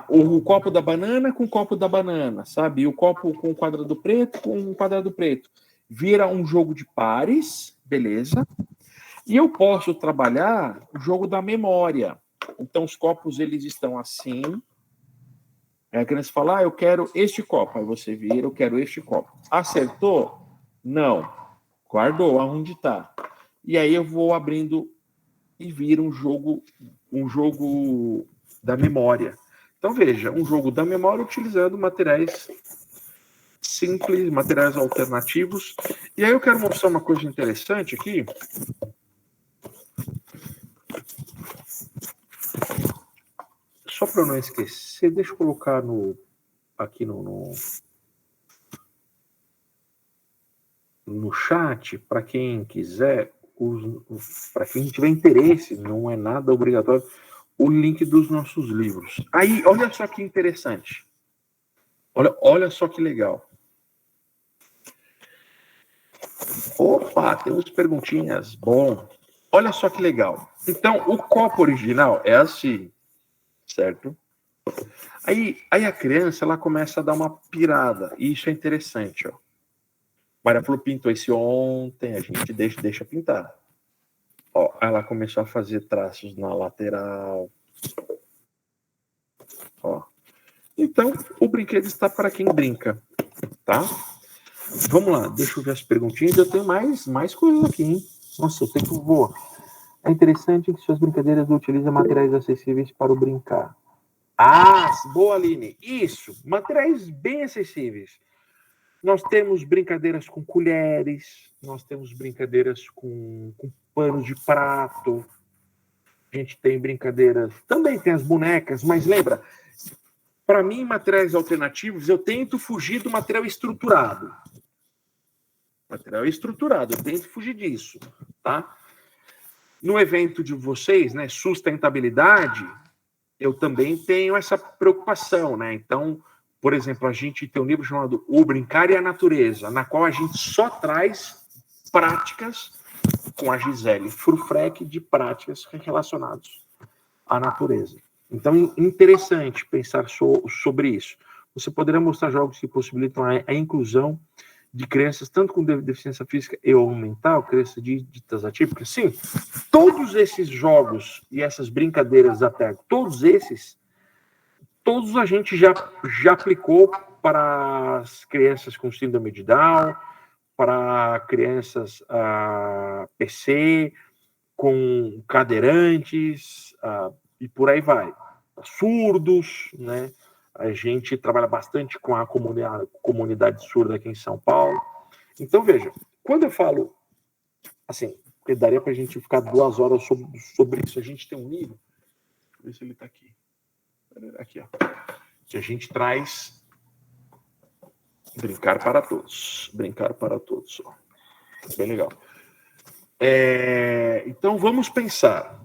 o copo da banana com o copo da banana, sabe? E o copo com o quadrado preto com o quadrado preto. Vira um jogo de pares, beleza? E eu posso trabalhar o jogo da memória. Então, os copos, eles estão assim. Aí a criança fala, eu quero este copo. Aí você vira, eu quero este copo. Acertou? Não. Guardou aonde está. E aí eu vou abrindo e vira um jogo da memória. Então, veja, um jogo da memória utilizando materiais simples, materiais alternativos. E aí eu quero mostrar uma coisa interessante aqui. Só para eu não esquecer, deixa eu colocar aqui no chat, para quem quiser, para quem tiver interesse, não é nada obrigatório, o link dos nossos livros. Aí, olha só que interessante. Olha só que legal. Opa, temos perguntinhas. Bom, olha só que legal. Então, o copo original é assim, certo? Aí a criança, ela começa a dar uma pirada. E isso é interessante, ó. Maria falou, pintou esse ontem, a gente deixa pintar. Ó, ela começou a fazer traços na lateral. Ó. Então, o brinquedo está para quem brinca, tá? Vamos lá, deixa eu ver as perguntinhas. Eu tenho mais coisas aqui, hein? Nossa, o tempo voa. É interessante que suas brincadeiras utilizam materiais acessíveis para o brincar. Boa, Aline. Isso, materiais bem acessíveis. Nós temos brincadeiras com colheres, nós temos brincadeiras com panos de prato, a gente tem brincadeiras, também tem as bonecas, mas lembra, para mim, materiais alternativos, eu tento fugir do material estruturado. Eu tento fugir disso, tá? No evento de vocês, né, sustentabilidade, eu também tenho essa preocupação, né? Então, por exemplo, a gente tem um livro chamado O Brincar e a Natureza, na qual a gente só traz práticas com a Gisele Frufrec de práticas relacionadas à natureza. Então, interessante pensar sobre isso. Você poderia mostrar jogos que possibilitam a inclusão de crianças, tanto com deficiência física e ou mental, crianças ditas atípicas? Sim, todos esses jogos e essas brincadeiras da Terra, todos esses todos a gente já aplicou para as crianças com síndrome de Down, para crianças PC, com cadeirantes, e por aí vai. Surdos, né? A gente trabalha bastante com a comunidade surda aqui em São Paulo. Então, veja, quando eu falo, assim, porque daria para a gente ficar 2 horas sobre isso, a gente tem um livro, deixa eu ver se ele está aqui. Aqui, ó. Que a gente traz Brincar para Todos. Brincar para Todos. Ó. Bem legal. Então, vamos pensar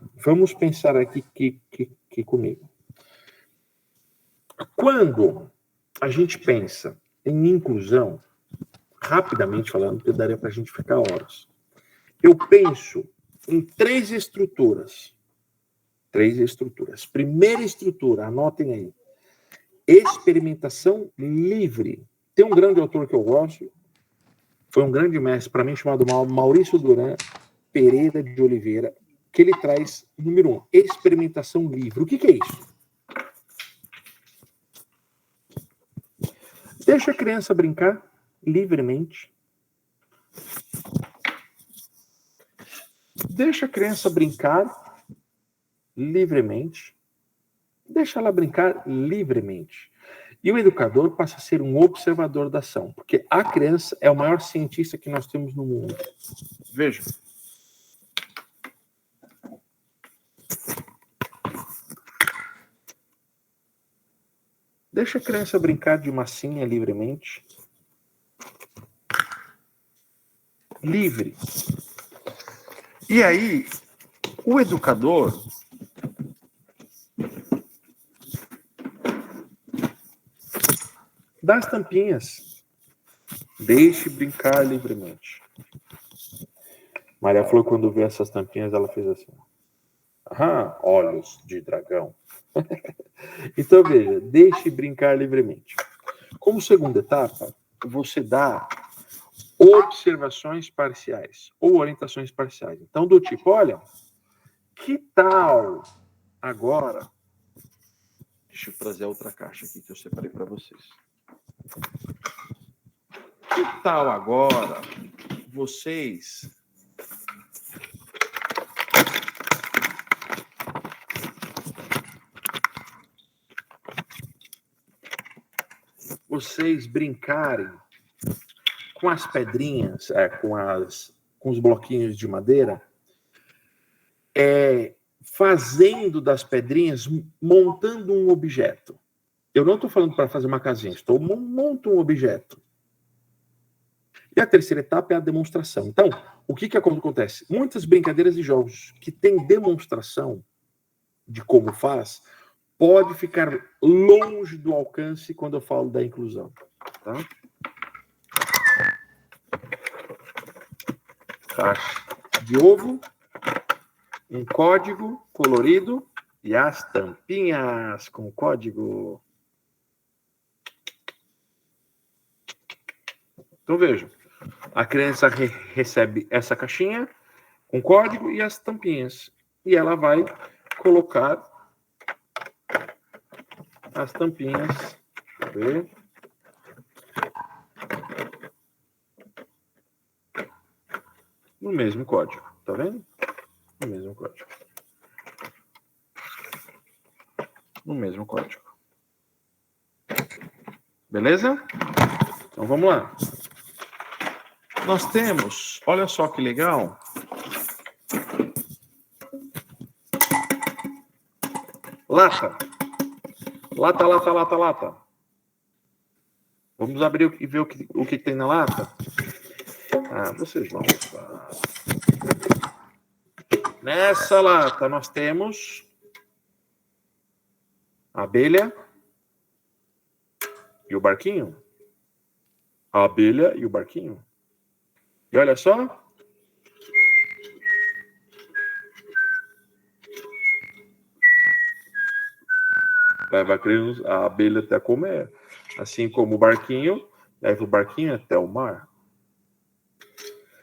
aqui comigo. Quando a gente pensa em inclusão, rapidamente falando, que daria para a gente ficar horas, eu penso em 3 estruturas. 3 estruturas. Primeira estrutura, anotem aí. Experimentação livre. Tem um grande autor que eu gosto, foi um grande mestre para mim, chamado Maurício Duran Pereira de Oliveira, que ele traz, número 1, experimentação livre. O que é isso? Deixa a criança brincar livremente. Deixa a criança brincar livremente. Deixa ela brincar livremente. E o educador passa a ser um observador da ação, porque a criança é o maior cientista que nós temos no mundo. Veja. Deixa a criança brincar de massinha livremente. Livre. E aí, o educador dá as tampinhas. Deixe brincar livremente. Maria falou que quando viu essas tampinhas, ela fez assim. Olhos de dragão. Então, veja, deixe brincar livremente. Como segunda etapa, você dá observações parciais ou orientações parciais. Então, do tipo, olha, que tal agora... Deixa eu trazer a outra caixa aqui que eu separei para vocês. Que tal agora vocês brincarem com as pedrinhas, com os bloquinhos de madeira, fazendo das pedrinhas, montando um objeto. Eu não estou falando para fazer uma casinha, monto um objeto. E a terceira etapa é a demonstração. Então, o que acontece? Muitas brincadeiras e jogos que têm demonstração de como faz, pode ficar longe do alcance quando eu falo da inclusão. Tá? Caixa de ovo, um código colorido e as tampinhas com código. Então, vejam. A criança recebe essa caixinha com código e as tampinhas. E ela vai colocar as tampinhas. Deixa eu ver. No mesmo código. Tá vendo? No mesmo código. No mesmo código. Beleza? Então, vamos lá. Nós temos, olha só que legal, lata. Vamos abrir e ver o que tem na lata? Vocês vão. Nessa lata nós temos a abelha e o barquinho. A abelha e o barquinho. E olha só. Leva a abelha até comer. Assim como o barquinho, leva o barquinho até o mar.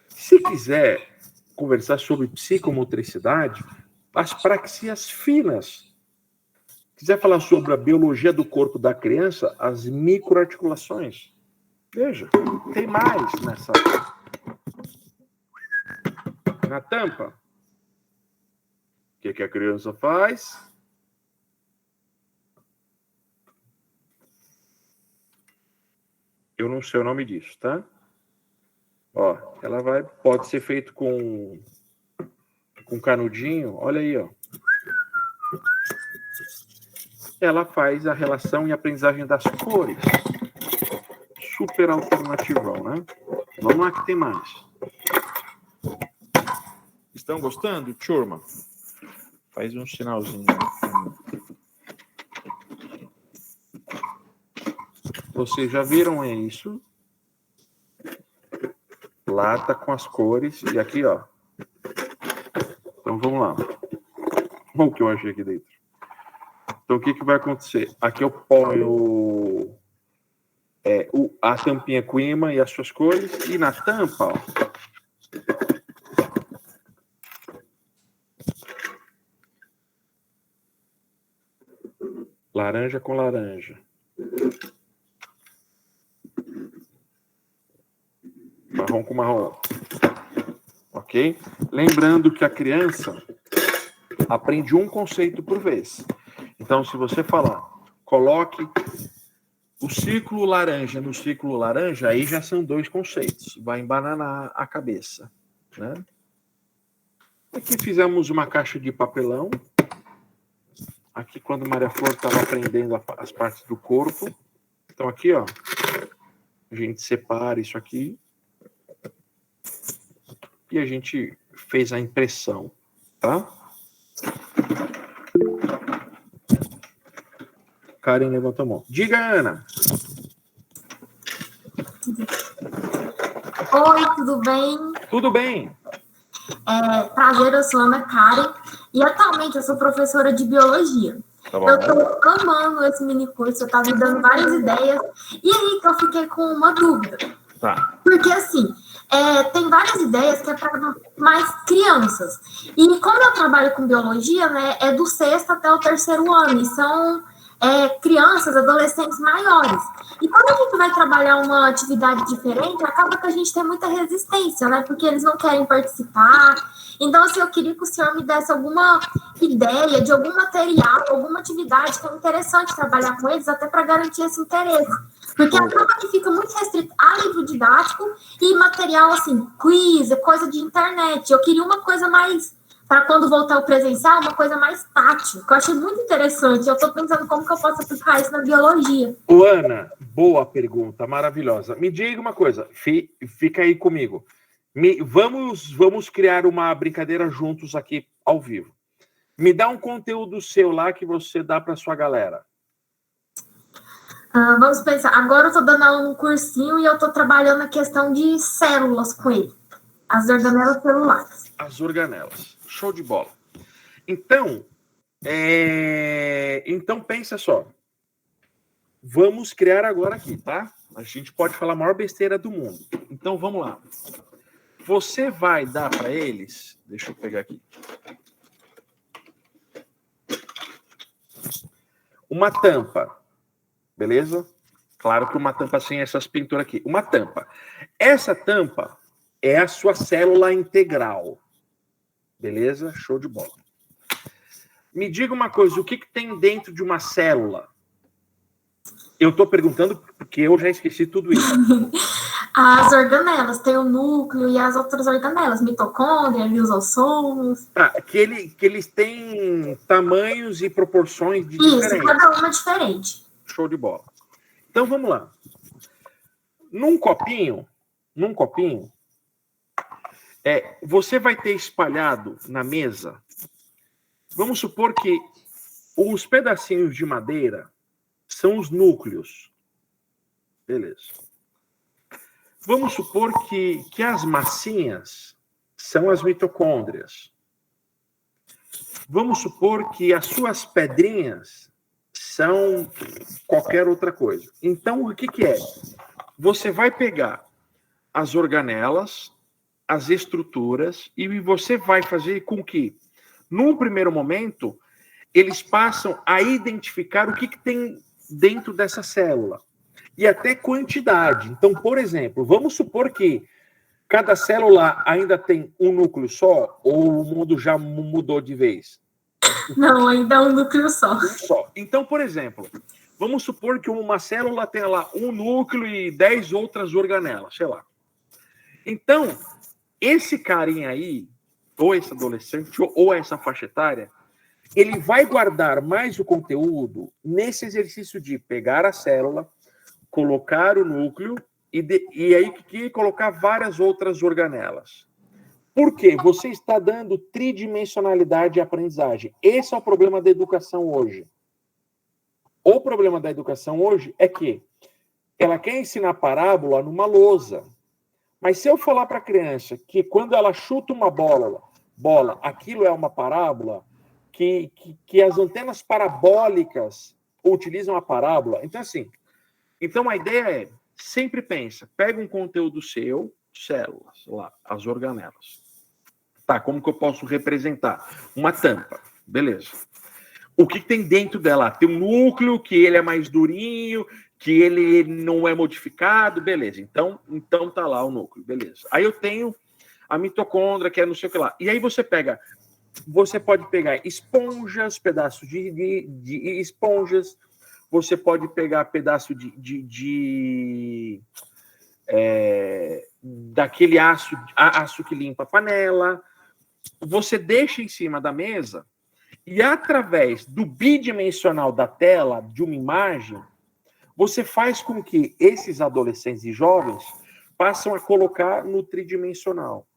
Se quiser conversar sobre psicomotricidade, as praxias finas. quiser falar sobre a biologia do corpo da criança, as microarticulações. Veja, tem mais na tampa. O que a criança faz? Eu não sei o nome disso, tá? Ó, ela pode ser feito com canudinho, olha aí, ó. Ela faz a relação e aprendizagem das cores. Super alternativão, né? Vamos lá que tem mais. Estão gostando, turma? Faz um sinalzinho. Vocês já viram isso? Lá tá com as cores. E aqui, ó. Então, vamos lá. Olha o que eu achei aqui dentro. Então, o que vai acontecer? Aqui eu ponho a tampinha com imã e as suas cores. E na tampa, ó. Laranja com laranja. Marrom com marrom. Ok? Lembrando que a criança aprende um conceito por vez. Então, se você falar, coloque o círculo laranja no círculo laranja, aí já são 2 conceitos. Vai embananar a cabeça. Né? Aqui fizemos uma caixa de papelão. Aqui, quando Maria Flor estava aprendendo as partes do corpo. Então, aqui, ó, a gente separa isso aqui. E a gente fez a impressão, tá? Karen levanta a mão. Diga, Ana. Oi, tudo bem? Tudo bem. Prazer, eu sou Ana Karen e atualmente eu sou professora de biologia. Tá bom. Eu tô amando esse mini curso, eu tava me dando várias ideias e aí que eu fiquei com uma dúvida. Tá. Porque assim, tem várias ideias que é para mais crianças. E como eu trabalho com biologia, né, é do 6º até o 3º ano e são crianças, adolescentes maiores. E quando a gente vai trabalhar uma atividade diferente, acaba que a gente tem muita resistência, né? Porque eles não querem participar. Então, assim, eu queria que o senhor me desse alguma ideia de algum material, alguma atividade que é interessante trabalhar com eles, até para garantir esse interesse. Porque acaba que fica muito restrito a livro didático e material, assim, quiz, coisa de internet. Eu queria uma coisa mais, para quando voltar ao presencial, uma coisa mais tátil, que eu achei muito interessante. Eu estou pensando como que eu posso aplicar isso na biologia. Ô, Ana, boa pergunta, maravilhosa. Me diga uma coisa, fica aí comigo. Vamos criar uma brincadeira juntos aqui ao vivo. Me dá um conteúdo seu lá que você dá para sua galera. Vamos pensar. Agora eu estou dando aula no cursinho e eu estou trabalhando a questão de células com ele. As organelas celulares. As organelas. Show de bola. Então, então pensa só. Vamos criar agora aqui, tá? A gente pode falar a maior besteira do mundo. Então, vamos lá. Você vai dar para eles... Deixa eu pegar aqui. Uma tampa. Beleza? Claro que uma tampa sem essas pinturas aqui. Uma tampa. Essa tampa é a sua célula integral. Beleza? Show de bola. Me diga uma coisa, o que tem dentro de uma célula? Eu estou perguntando porque eu já esqueci tudo isso. As organelas, tem o núcleo e as outras organelas, mitocôndria, lisossomos. Que eles têm tamanhos e proporções diferentes. Isso, cada uma diferente. Show de bola. Então, vamos lá. Num copinho, você vai ter espalhado na mesa, vamos supor que os pedacinhos de madeira são os núcleos. Beleza. Vamos supor que as massinhas são as mitocôndrias. Vamos supor que as suas pedrinhas são qualquer outra coisa. Então, o que é? Você vai pegar as organelas, as estruturas, e você vai fazer com que, num primeiro momento, eles passam a identificar o que tem dentro dessa célula. E até quantidade. Então, por exemplo, vamos supor que cada célula ainda tem um núcleo só, ou o mundo já mudou de vez? Não, ainda é um núcleo só. Então, por exemplo, vamos supor que uma célula tenha lá um núcleo e 10 outras organelas, sei lá. Então, esse carinha aí, ou esse adolescente, ou essa faixa etária, ele vai guardar mais o conteúdo nesse exercício de pegar a célula, colocar o núcleo e aí que colocar várias outras organelas. Por quê? Você está dando tridimensionalidade à aprendizagem. Esse é o problema da educação hoje. O problema da educação hoje é que ela quer ensinar parábola numa lousa. Mas se eu falar para a criança que quando ela chuta uma bola, aquilo é uma parábola, que as antenas parabólicas utilizam a parábola. Então, assim, a ideia é, sempre pensa, pega um conteúdo seu, células, lá, as organelas. Tá, como que eu posso representar? Uma tampa, beleza. O que tem dentro dela? Tem um núcleo, que ele é mais durinho, que ele não é modificado, beleza. Então tá lá o núcleo, beleza. Aí eu tenho a mitocôndria, que é não sei o que lá. E aí você pode pegar esponjas, pedaços de esponjas, você pode pegar pedaço daquele aço que limpa a panela. Você deixa em cima da mesa e, através do bidimensional da tela, de uma imagem, você faz com que esses adolescentes e jovens passem a colocar no tridimensional.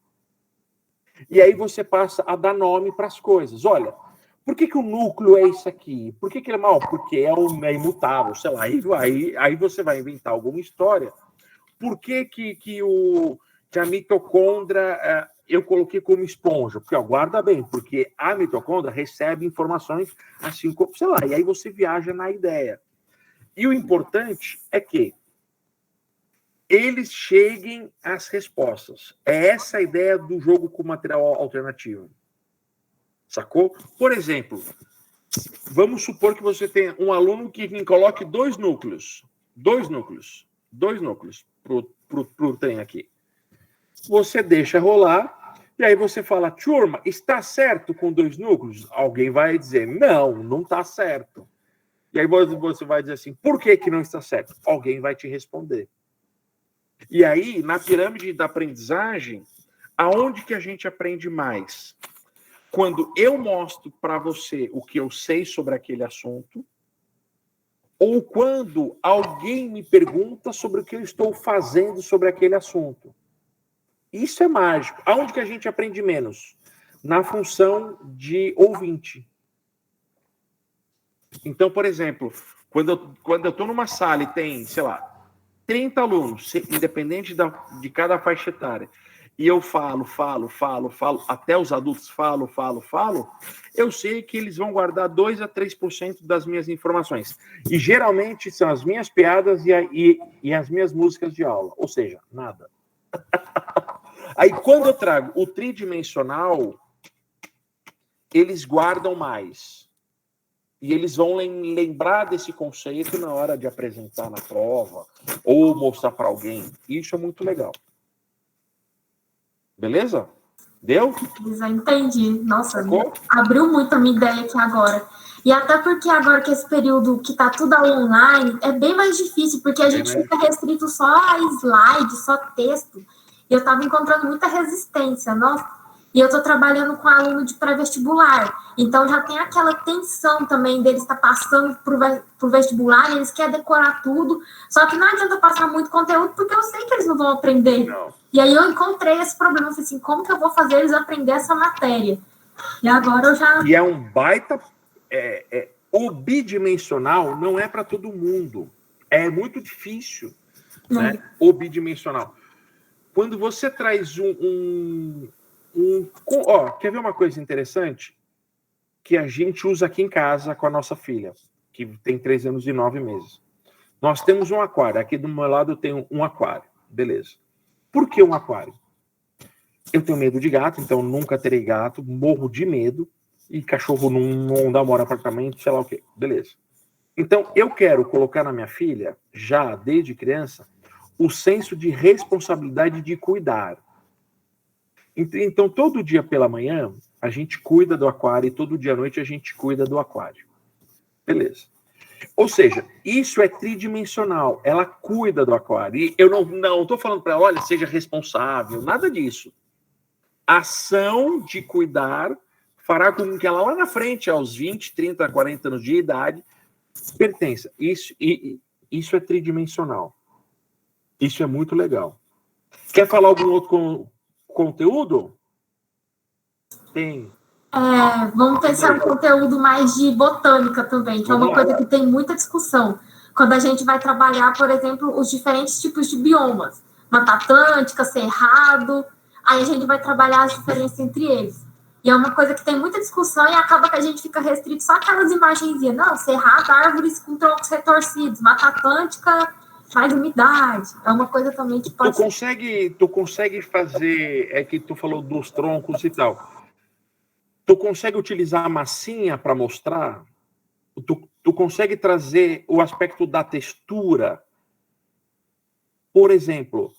E aí você passa a dar nome para as coisas. Olha, por que o núcleo é isso aqui? Por que ele é mau? Porque é imutável, sei lá. Aí você vai inventar alguma história. Por que a mitocôndria eu coloquei como esponja? Porque, guarda bem, porque a mitocôndria recebe informações assim como, sei lá, e aí você viaja na ideia. E o importante é que eles cheguem às respostas. É essa a ideia do jogo com material alternativo. Sacou? Por exemplo, vamos supor que você tenha um aluno que coloque dois núcleos pro trem aqui. Você deixa rolar, e aí você fala, turma, está certo com 2 núcleos? Alguém vai dizer, não está certo. E aí você vai dizer assim, por que não está certo? Alguém vai te responder. E aí, na pirâmide da aprendizagem, aonde que a gente aprende mais? Quando eu mostro para você o que eu sei sobre aquele assunto, ou quando alguém me pergunta sobre o que eu estou fazendo sobre aquele assunto. Isso é mágico. Aonde que a gente aprende menos? Na função de ouvinte. Então, por exemplo, quando eu estou numa sala e tem, sei lá, 30 alunos, independente de cada faixa etária, e eu falo, até os adultos falo, eu sei que eles vão guardar 2 a 3% das minhas informações. E geralmente são as minhas piadas e as minhas músicas de aula. Ou seja, nada. Aí, quando eu trago o tridimensional, eles guardam mais. E eles vão lembrar desse conceito na hora de apresentar na prova ou mostrar para alguém. Isso é muito legal. Beleza? Deu? Entendi. Nossa, abriu muito a minha ideia aqui agora. E até porque agora que esse período que tá tudo online, é bem mais difícil, porque a gente fica restrito só a slide, só texto. E eu tava encontrando muita resistência, nossa. E eu estou trabalhando com aluno de pré-vestibular. Então, já tem aquela tensão também deles estar passando para o vestibular, eles querem decorar tudo. Só que não adianta passar muito conteúdo, porque eu sei que eles não vão aprender. Não. E aí eu encontrei esse problema. Eu falei assim, como que eu vou fazer eles aprender essa matéria? E agora eu já... E é um baita... O bidimensional não é para todo mundo. É muito difícil, né? O bidimensional. Quando você traz quer ver uma coisa interessante? Que a gente usa aqui em casa com a nossa filha, que tem 3 anos e 9 meses. Nós temos um aquário. Aqui do meu lado eu tenho um aquário. Beleza. Por que um aquário? Eu tenho medo de gato, então nunca terei gato. Morro de medo. E cachorro não namora apartamento, sei lá o quê. Beleza. Então, eu quero colocar na minha filha, já desde criança, o senso de responsabilidade de cuidar. Então, todo dia pela manhã, a gente cuida do aquário e todo dia à noite a gente cuida do aquário. Beleza. Ou seja, isso é tridimensional. Ela cuida do aquário. E eu não estou falando para ela, olha, seja responsável, nada disso. A ação de cuidar fará com que ela lá na frente, aos 20, 30, 40 anos de idade, pertença. Isso é tridimensional. Isso é muito legal. Quer falar algum outro conteúdo? Tem. Vamos pensar um conteúdo mais de botânica também, que é uma coisa que tem muita discussão. Quando a gente vai trabalhar, por exemplo, os diferentes tipos de biomas. Mata Atlântica, Cerrado, aí a gente vai trabalhar as diferenças entre eles. E é uma coisa que tem muita discussão e acaba que a gente fica restrito só aquelas imagenzinhas. Não, Cerrado, árvores com troncos retorcidos. Mata Atlântica, mais umidade. É uma coisa também que pode... Tu consegue fazer... É que tu falou dos troncos e tal. Tu consegue utilizar a massinha para mostrar? Tu consegue trazer o aspecto da textura? Por exemplo...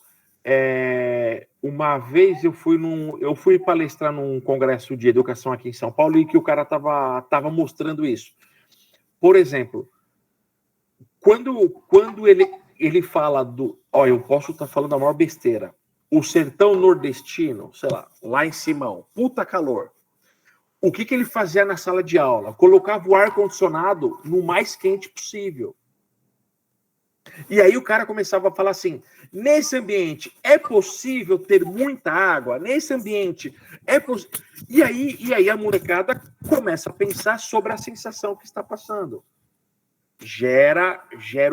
uma vez eu fui palestrar num congresso de educação aqui em São Paulo e que o cara tava mostrando isso. Por exemplo, quando ele fala do... eu posso estar falando a maior besteira. O sertão nordestino, sei lá em Simão, puta calor. O que ele fazia na sala de aula? Colocava o ar-condicionado no mais quente possível. E aí o cara começava a falar assim, nesse ambiente é possível ter muita água? Nesse ambiente é possível... E aí a molecada começa a pensar sobre a sensação que está passando. Gera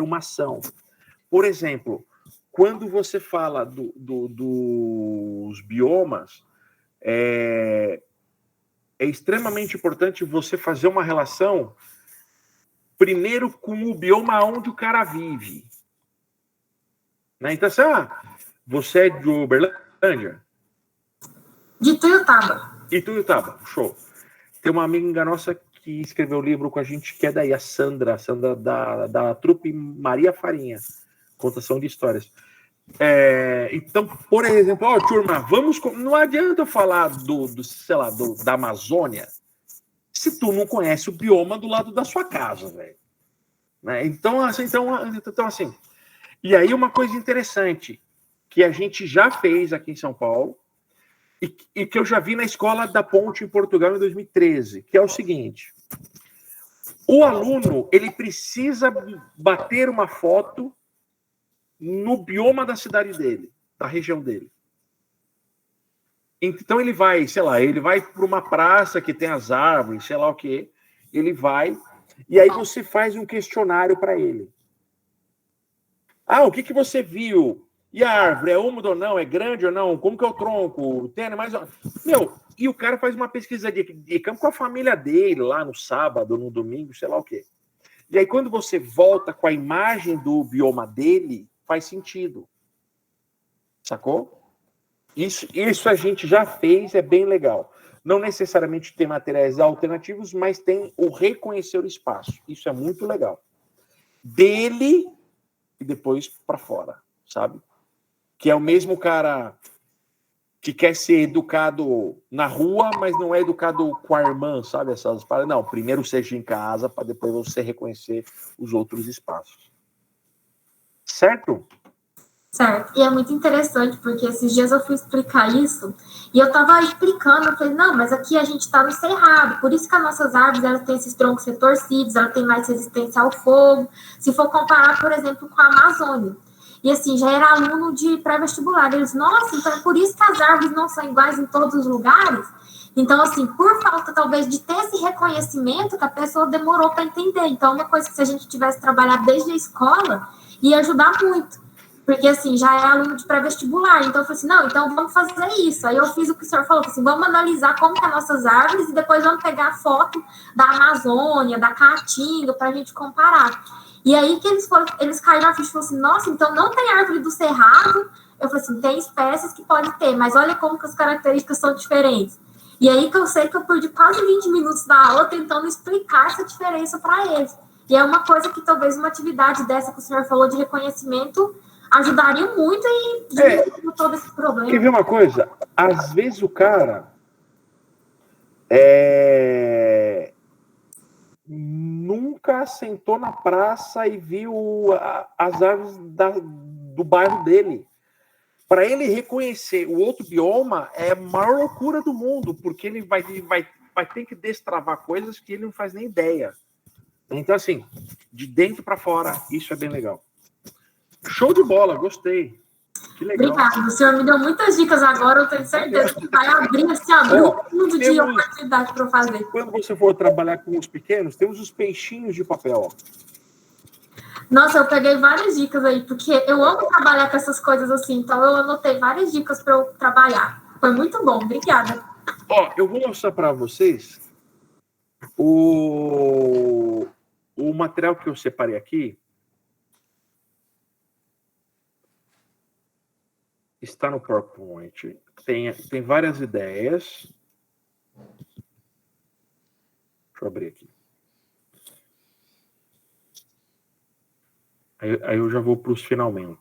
uma ação. Por exemplo, quando você fala dos biomas, é extremamente importante você fazer uma relação primeiro com o bioma onde o cara vive. Né? Então, você é de Uberlândia? De Ituiutaba. Ituiutaba, show. Tem uma amiga nossa que escreveu um livro com a gente, que é daí, a Sandra da trupe Maria Farinha, contação de histórias. Então, por exemplo, turma, não adianta eu falar da Amazônia se tu não conhece o bioma do lado da sua casa, velho. Né? Então, assim. E aí, uma coisa interessante que a gente já fez aqui em São Paulo e que eu já vi na Escola da Ponte em Portugal em 2013, que é o seguinte: o aluno, ele precisa bater uma foto no bioma da cidade dele, da região dele. Então ele vai para uma praça que tem as árvores, sei lá o quê, ele vai, e aí você faz um questionário para ele. O que você viu? E a árvore, é úmida ou não? É grande ou não? Como que é o tronco? Tem animais? E o cara faz uma pesquisa de campo com a família dele, lá no sábado, no domingo, sei lá o quê. E aí quando você volta com a imagem do bioma dele, faz sentido. Sacou? Isso a gente já fez, é bem legal. Não necessariamente tem materiais alternativos, mas tem o reconhecer o espaço. Isso é muito legal. Dele e depois para fora, sabe? Que é o mesmo cara que quer ser educado na rua, mas não é educado com a irmã, sabe? Essas paradas. Não, primeiro seja em casa, para depois você reconhecer os outros espaços. Certo? Certo, e é muito interessante, porque esses dias eu fui explicar isso, e eu tava explicando, eu falei, não, mas aqui a gente tá no cerrado, por isso que as nossas árvores, elas têm esses troncos retorcidos, elas têm mais resistência ao fogo, se for comparar, por exemplo, com a Amazônia. E assim, já era aluno de pré-vestibular, eles, nossa, então é por isso que as árvores não são iguais em todos os lugares? Então, assim, por falta, talvez, de ter esse reconhecimento, que a pessoa demorou para entender. Então, uma coisa que se a gente tivesse trabalhado desde a escola, ia ajudar muito. Porque, assim, já é aluno de pré-vestibular. Então, eu falei assim, não, então vamos fazer isso. Aí eu fiz o que o senhor falou, assim, vamos analisar como que as nossas árvores e depois vamos pegar a foto da Amazônia, da Caatinga, para a gente comparar. E aí que eles caíram na ficha e falaram assim, nossa, então não tem árvore do Cerrado? Eu falei assim, tem espécies que pode ter, mas olha como que as características são diferentes. E aí que eu sei que eu perdi quase 20 minutos da aula tentando explicar essa diferença para eles. E é uma coisa que talvez uma atividade dessa que o senhor falou de reconhecimento ajudaria muito em diminuir todo esse problema. Quer ver uma coisa? Às vezes o cara nunca sentou na praça e viu as árvores do bairro dele. Para ele reconhecer o outro bioma é a maior loucura do mundo, porque ele vai ter que destravar coisas que ele não faz nem ideia. Então, assim, de dentro para fora, isso é bem legal. Show de bola, gostei. Que legal. Obrigada, o senhor me deu muitas dicas agora, eu tenho certeza que vai abrir um mundo de oportunidade para eu fazer. Quando você for trabalhar com os pequenos, temos os peixinhos de papel. Nossa, eu peguei várias dicas aí, porque eu amo trabalhar com essas coisas assim, então eu anotei várias dicas para eu trabalhar. Foi muito bom, obrigada. Ó, eu vou mostrar para vocês o material que eu separei aqui. Está no PowerPoint. Tem várias ideias. Deixa eu abrir aqui. Aí eu já vou para os finalmente.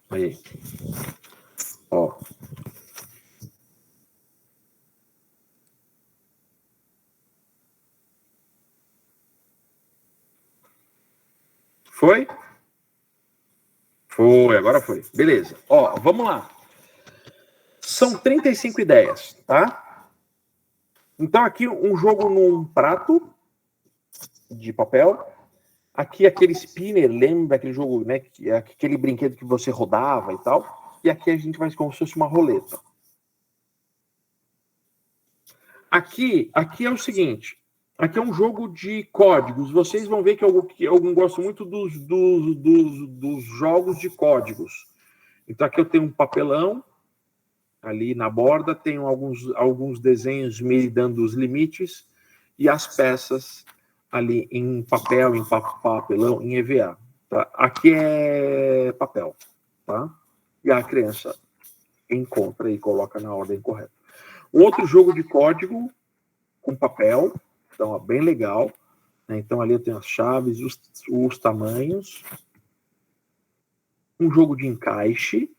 Aí. Ó. Foi? Foi, agora foi. Beleza. Ó, vamos lá. São 35 ideias, tá? Então, aqui um jogo num prato de papel. Aqui aquele spinner, lembra aquele jogo, né? Aquele brinquedo que você rodava e tal. E aqui a gente faz como se fosse uma roleta. Aqui é o seguinte. Aqui é um jogo de códigos. Vocês vão ver que eu gosto muito dos jogos de códigos. Então, aqui eu tenho um papelão. Ali na borda tem alguns desenhos me dando os limites e as peças ali em papel, em papelão, em EVA. Tá? Aqui é papel, tá? E a criança encontra e coloca na ordem correta. Um outro jogo de código com papel, então é bem legal. Né? Então ali eu tenho as chaves, os tamanhos. Um jogo de encaixe.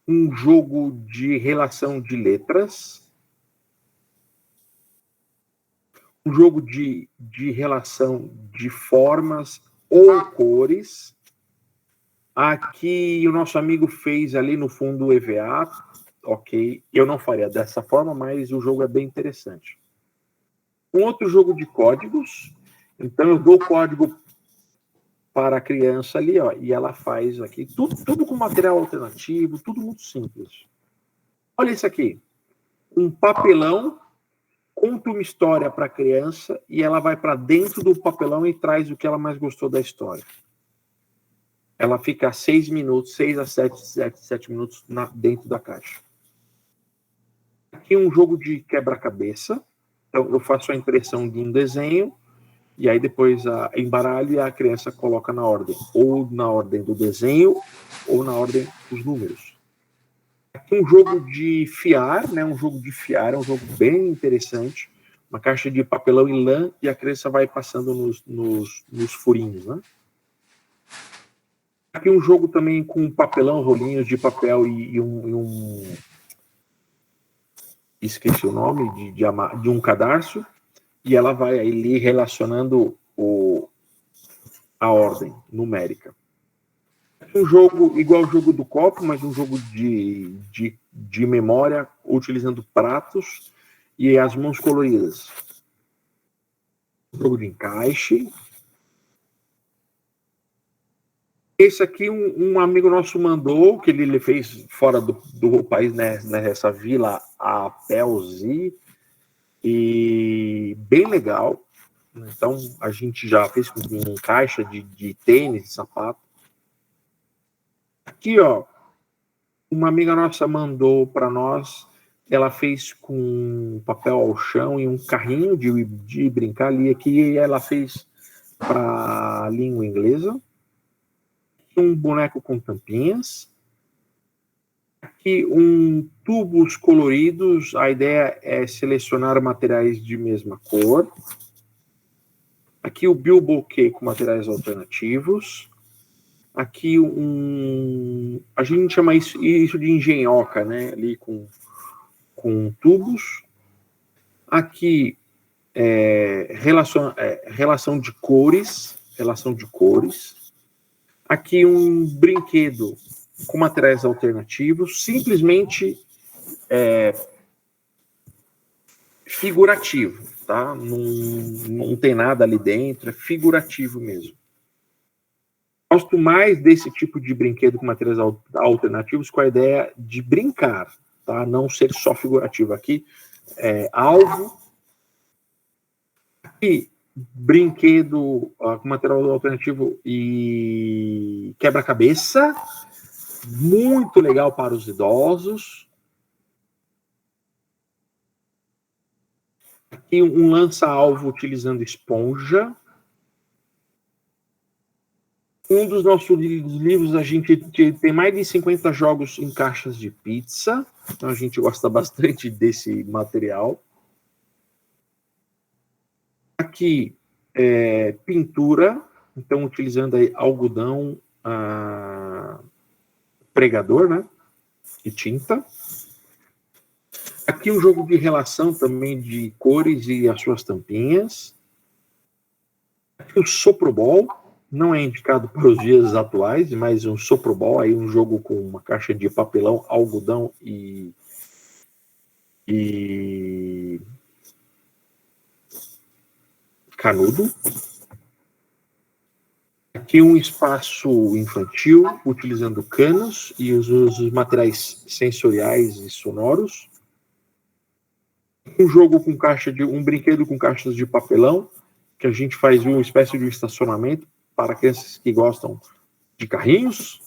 Um jogo de relação de letras, um jogo de relação de formas ou cores. Aqui o nosso amigo fez ali no fundo EVA, ok. Eu não faria dessa forma, mas o jogo é bem interessante. Um outro jogo de códigos, então eu dou o código para a criança ali, ó, e ela faz aqui, tudo com material alternativo, tudo muito simples. Olha isso aqui, um papelão, conta uma história para a criança e ela vai para dentro do papelão e traz o que ela mais gostou da história. Ela fica 6 minutos, 6 a 7 minutos dentro da caixa. Aqui um jogo de quebra-cabeça, então eu faço a impressão de um desenho, e aí depois embaralho e a criança coloca na ordem. Ou na ordem do desenho, ou na ordem dos números. Aqui um jogo de fiar, né? Um jogo de fiar, é um jogo bem interessante. Uma caixa de papelão e lã, e a criança vai passando nos furinhos, né? Aqui um jogo também com papelão, rolinhos de papel e um... Esqueci o nome, de um cadarço. E ela vai ali relacionando a ordem numérica. Um jogo igual ao jogo do copo, mas um jogo de memória, utilizando pratos e as mãos coloridas. Um jogo de encaixe. Esse aqui um amigo nosso mandou, que ele fez fora do país, né, nessa vila, a Pelzi. E bem legal. Então, a gente já fez com caixa de tênis, de sapato. Aqui, ó, uma amiga nossa mandou para nós, ela fez com papel ao chão e um carrinho de brincar ali. Aqui ela fez para a língua inglesa. Um boneco com tampinhas. Aqui tubos coloridos. A ideia é selecionar materiais de mesma cor. Aqui o bilboquê com materiais alternativos. Aqui a gente chama isso de engenhoca, né? Ali com tubos. Aqui relação de cores. Aqui um brinquedo com materiais alternativos, simplesmente figurativo, tá? Não tem nada ali dentro, é figurativo mesmo. Gosto mais desse tipo de brinquedo com materiais alternativos com a ideia de brincar, tá? Não ser só figurativo. Aqui, alvo. Aqui, brinquedo com material alternativo e quebra-cabeça. Muito legal para os idosos. Aqui, um lança-alvo utilizando esponja. Um dos nossos livros, a gente tem mais de 50 jogos em caixas de pizza. Então, a gente gosta bastante desse material. Aqui, pintura. Então, utilizando aí algodão, pregador, né? E tinta. Aqui, um jogo de relação também de cores e as suas tampinhas. Aqui, o Soprobol. Não é indicado para os dias atuais, mas um Soprobol, aí um jogo com uma caixa de papelão, algodão e canudo. Aqui um espaço infantil, utilizando canos e os materiais sensoriais e sonoros. Um jogo com um brinquedo com caixas de papelão, que a gente faz uma espécie de estacionamento para crianças que gostam de carrinhos.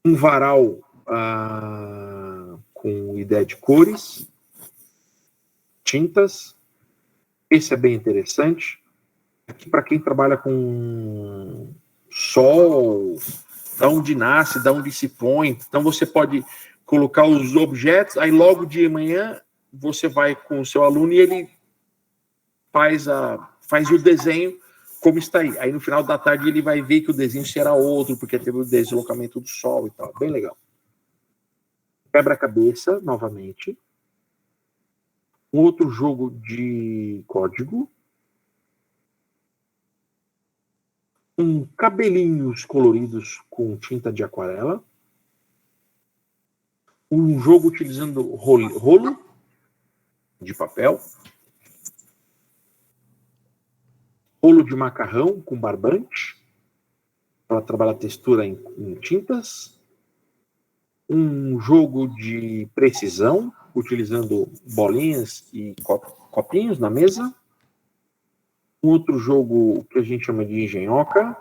Um varal com ideia de cores, tintas. Esse é bem interessante. Aqui, para quem trabalha com sol, da onde nasce, da onde se põe. Então, você pode colocar os objetos, aí logo de manhã você vai com o seu aluno e ele faz o desenho como está aí. Aí no final da tarde ele vai ver que o desenho será outro, porque teve o deslocamento do sol e tal. Bem legal. Quebra-cabeça, novamente. Um outro jogo de código. Cabelinhos coloridos com tinta de aquarela. Um jogo utilizando rolo de papel. Rolo de macarrão com barbante, para trabalhar textura em tintas. Um jogo de precisão, utilizando bolinhas e copinhos na mesa. Um outro jogo que a gente chama de engenhoca.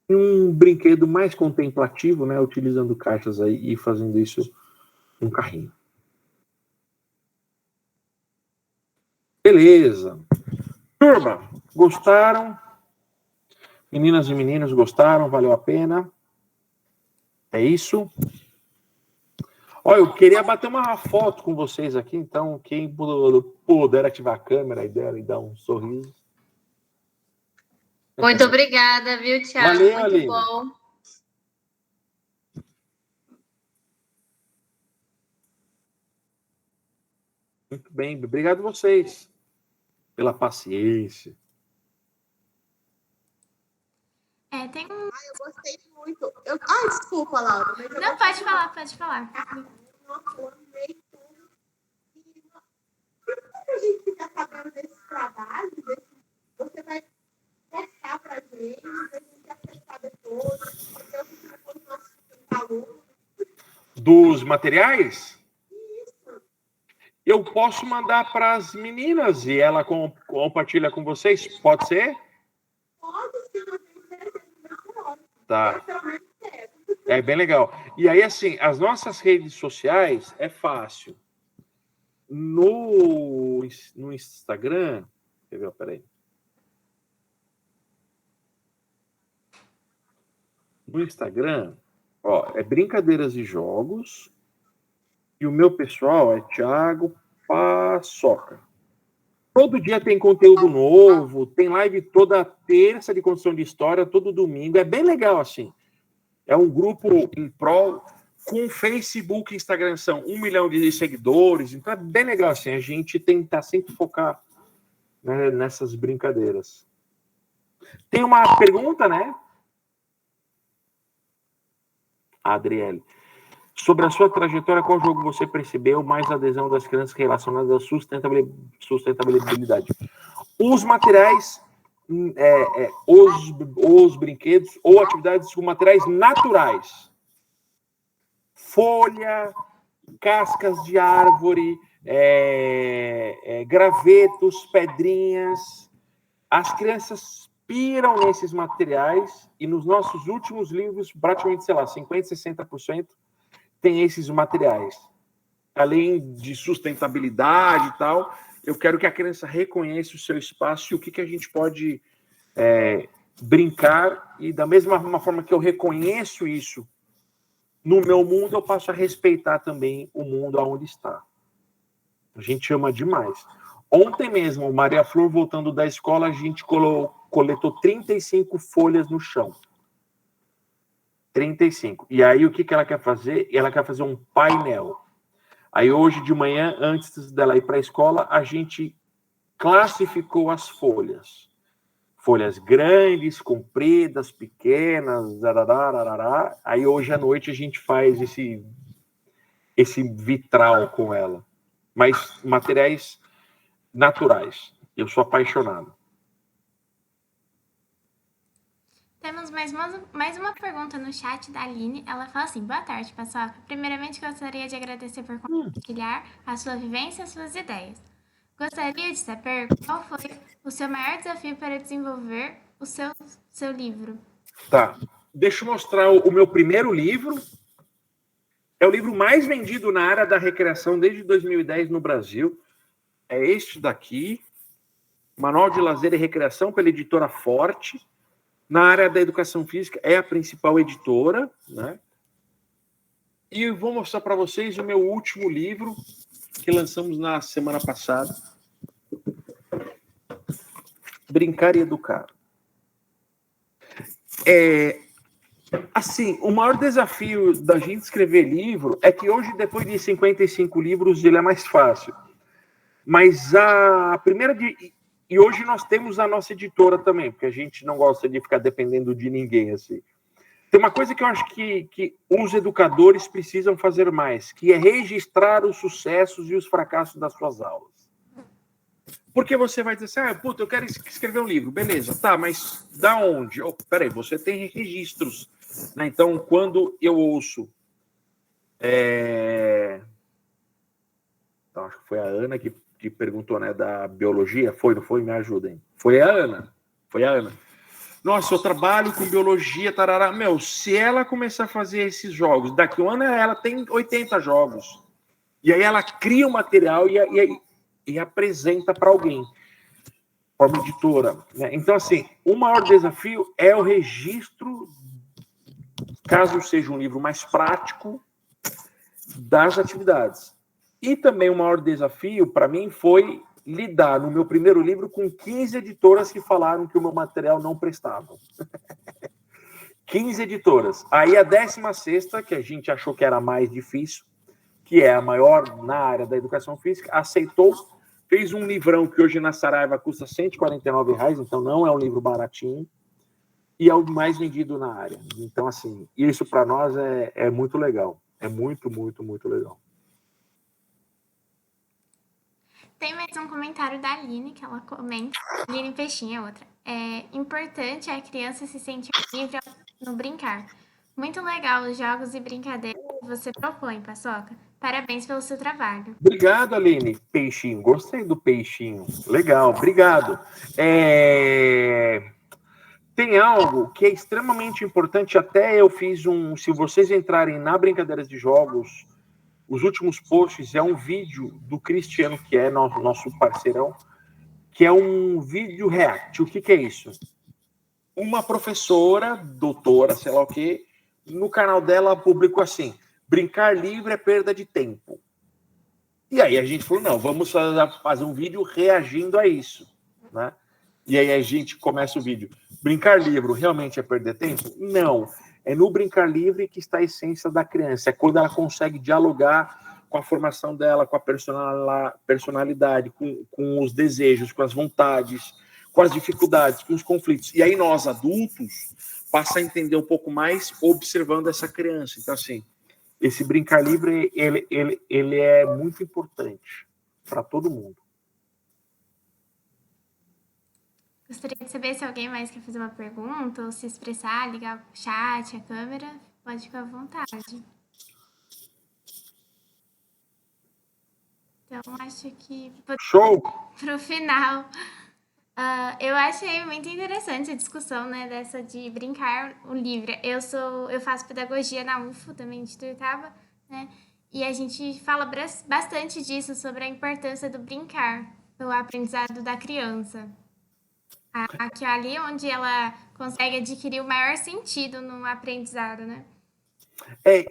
Um brinquedo mais contemplativo, né, utilizando caixas aí e fazendo isso com carrinho. Beleza. Turma, gostaram? Meninas e meninos, gostaram? Valeu a pena? É isso? Olha, eu queria bater uma foto com vocês aqui, então quem puder ativar a câmera e dar um sorriso. Muito obrigada, viu, Thiago? Valeu, muito Aline. bom. Muito bem, obrigado a vocês pela paciência. Tem um... Eu gostei muito. Desculpa, Laura. Mas Não, pode falar. Nossa, eu amei tudo. E a gente fica sabendo desse trabalho, você vai testar pra gente acessar depois, porque eu fico com os nossos alunos. Dos materiais? Eu posso mandar para as meninas e ela compartilha com vocês? Pode ser? Pode, sim, eu tenho certeza. Tá. É bem legal. E aí, assim, as nossas redes sociais é fácil. No Instagram... Quer ver? Peraí. No Instagram, ó, é Brincadeiras e Jogos. E o meu pessoal é Thiago Paçoca. Todo dia tem conteúdo novo, tem live toda terça de construção de história, todo domingo. É bem legal, assim. É um grupo em prol, com Facebook e Instagram são 1 milhão de seguidores. Então é bem legal, assim. A gente tenta sempre focar, né, nessas brincadeiras. Tem uma pergunta, né? Adriele. Sobre a sua trajetória, qual jogo você percebeu mais adesão das crianças relacionadas à sustentabilidade? Os materiais, os brinquedos ou atividades com materiais naturais. Folha, cascas de árvore, gravetos, pedrinhas. As crianças piram nesses materiais e nos nossos últimos livros, praticamente, 50%, 60% tem esses materiais. Além de sustentabilidade e tal, eu quero que a criança reconheça o seu espaço e o que a gente pode brincar, e da mesma forma que eu reconheço isso no meu mundo, eu passo a respeitar também o mundo aonde está. A gente ama demais. Ontem mesmo, Maria Flor, voltando da escola, a gente coletou 35 folhas no chão. 35. E aí, o que ela quer fazer? Ela quer fazer um painel. Aí, hoje de manhã, antes dela ir para a escola, a gente classificou as folhas. Folhas grandes, compridas, pequenas, arará. Aí, hoje à noite, a gente faz esse vitral com ela. Mas materiais naturais. Eu sou apaixonado. Temos mais uma pergunta no chat da Aline. Ela fala assim: boa tarde, Paçoca. Primeiramente, gostaria de agradecer por compartilhar a sua vivência e as suas ideias. Gostaria de saber qual foi o seu maior desafio para desenvolver o seu livro. Tá. Deixa eu mostrar o meu primeiro livro. É o livro mais vendido na área da recreação desde 2010 no Brasil. É este daqui. Manual de Lazer e Recreação, pela editora Forte. Na área da educação física, é a principal editora, né? E eu vou mostrar para vocês o meu último livro, que lançamos na semana passada. Brincar e Educar. Assim, o maior desafio da gente escrever livro é que hoje, depois de 55 livros, ele é mais fácil. Mas a primeira... E hoje nós temos a nossa editora também, porque a gente não gosta de ficar dependendo de ninguém, assim. Tem uma coisa que eu acho que os educadores precisam fazer mais, que é registrar os sucessos e os fracassos das suas aulas. Porque você vai dizer assim, eu quero escrever um livro, beleza, tá, mas da onde? Peraí, você tem registros, né? Então, quando eu ouço... Então, acho que foi a Ana que perguntou, né, da biologia. Foi, não foi? Me ajudem. Foi a Ana. Nossa, eu trabalho com biologia, tarará. Meu, se ela começar a fazer esses jogos, daqui a um ano ela tem 80 jogos. E aí ela cria o material e apresenta para alguém. Forma editora, né? Então, assim, o maior desafio é o registro, caso seja um livro mais prático, das atividades. E também o maior desafio, para mim, foi lidar, no meu primeiro livro, com 15 editoras que falaram que o meu material não prestava. 15 editoras. Aí a 16ª, que a gente achou que era mais difícil, que é a maior na área da educação física, aceitou, fez um livrão que hoje na Saraiva custa R$149, então não é um livro baratinho, e é o mais vendido na área. Então, assim, isso para nós é muito legal. É muito, muito, muito legal. Tem mais um comentário da Aline, que ela comenta. Aline Peixinho é outra. É importante a criança se sentir livre no brincar. Muito legal os jogos e brincadeiras que você propõe, Paçoca. Parabéns pelo seu trabalho. Obrigado, Aline. Peixinho. Gostei do peixinho. Legal, obrigado. Tem algo que é extremamente importante. Até eu fiz se vocês entrarem na Brincadeiras de Jogos, os últimos posts é um vídeo do Cristiano, que é nosso parceirão, que é um vídeo react. O que é isso? uma professora, doutora, sei lá o quê, no canal dela publicou assim: brincar livre é perda de tempo. E aí a gente falou, não, vamos fazer um vídeo reagindo a isso, né? E aí a gente começa o vídeo. Brincar livre realmente é perder tempo? Não. É no brincar livre que está a essência da criança. É quando ela consegue dialogar com a formação dela, com a personalidade, com os desejos, com as vontades, com as dificuldades, com os conflitos. E aí nós, adultos, passa a entender um pouco mais observando essa criança. Então, assim, esse brincar livre, ele é muito importante para todo mundo. Gostaria de saber se alguém mais quer fazer uma pergunta ou se expressar, ligar o chat, a câmera. Pode ficar à vontade. Então, acho que Show! para o final, eu achei muito interessante a discussão, né, dessa de brincar o livre. Eu faço pedagogia na UFO, também de Tuiutaba, né, e a gente fala bastante disso, sobre a importância do brincar, do aprendizado da criança. Que ali onde ela consegue adquirir o maior sentido no aprendizado, né?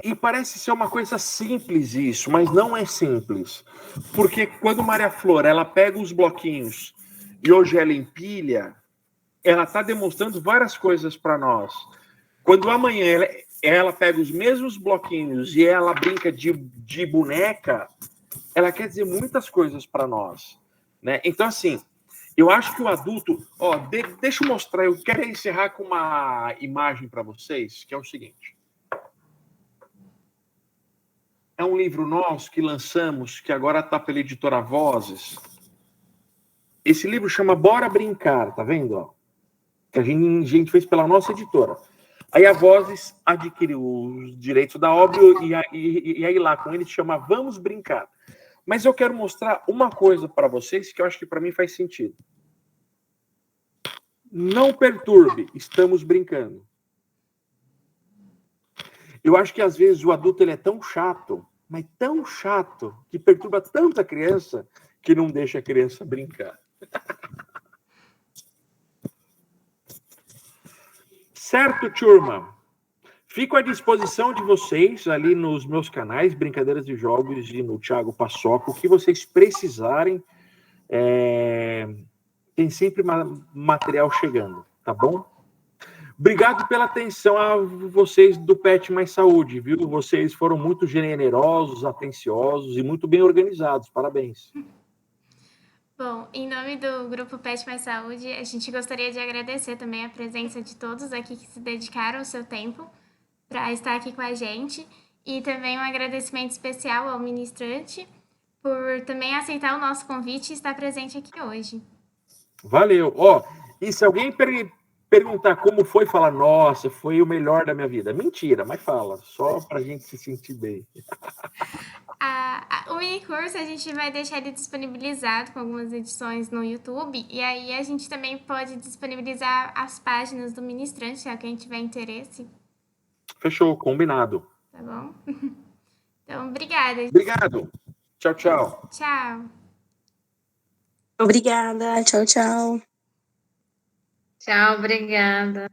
E parece ser uma coisa simples isso, mas não é simples. Porque quando Maria Flor, ela pega os bloquinhos e hoje ela empilha, ela está demonstrando várias coisas para nós. Quando amanhã ela pega os mesmos bloquinhos e ela brinca de boneca, ela quer dizer muitas coisas para nós, né? Então, assim, eu acho que o adulto... deixa eu mostrar, eu quero encerrar com uma imagem para vocês, que é o seguinte. É um livro nosso que lançamos, que agora está pela editora Vozes. Esse livro chama Bora Brincar, tá vendo? Que a gente fez pela nossa editora. Aí a Vozes adquiriu os direitos da obra e aí lá com ele chama Vamos Brincar. Mas eu quero mostrar uma coisa para vocês que eu acho que para mim faz sentido. Não perturbe, estamos brincando. Eu acho que às vezes o adulto ele é tão chato, mas tão chato, que perturba tanto a criança que não deixa a criança brincar. Certo, turma? Fico à disposição de vocês ali nos meus canais, Brincadeiras e Jogos e no Thiago Paçoca, o que vocês precisarem. Tem sempre material chegando, tá bom? Obrigado pela atenção a vocês do Pet Mais Saúde, viu? Vocês foram muito generosos, atenciosos e muito bem organizados. Parabéns. Bom, em nome do Grupo Pet Mais Saúde, a gente gostaria de agradecer também a presença de todos aqui que se dedicaram o seu tempo para estar aqui com a gente. E também um agradecimento especial ao ministrante por também aceitar o nosso convite e estar presente aqui hoje. Valeu. E se alguém perguntar como foi, falar, nossa, foi o melhor da minha vida. Mentira, mas fala, só para a gente se sentir bem. O mini curso a gente vai deixar ele disponibilizado com algumas edições no YouTube, e aí a gente também pode disponibilizar as páginas do ministrante, se alguém tiver interesse. Fechou, combinado. Tá bom? Então, obrigada. Obrigado. Tchau, tchau. Tchau. Obrigada. Tchau, tchau. Tchau, obrigada.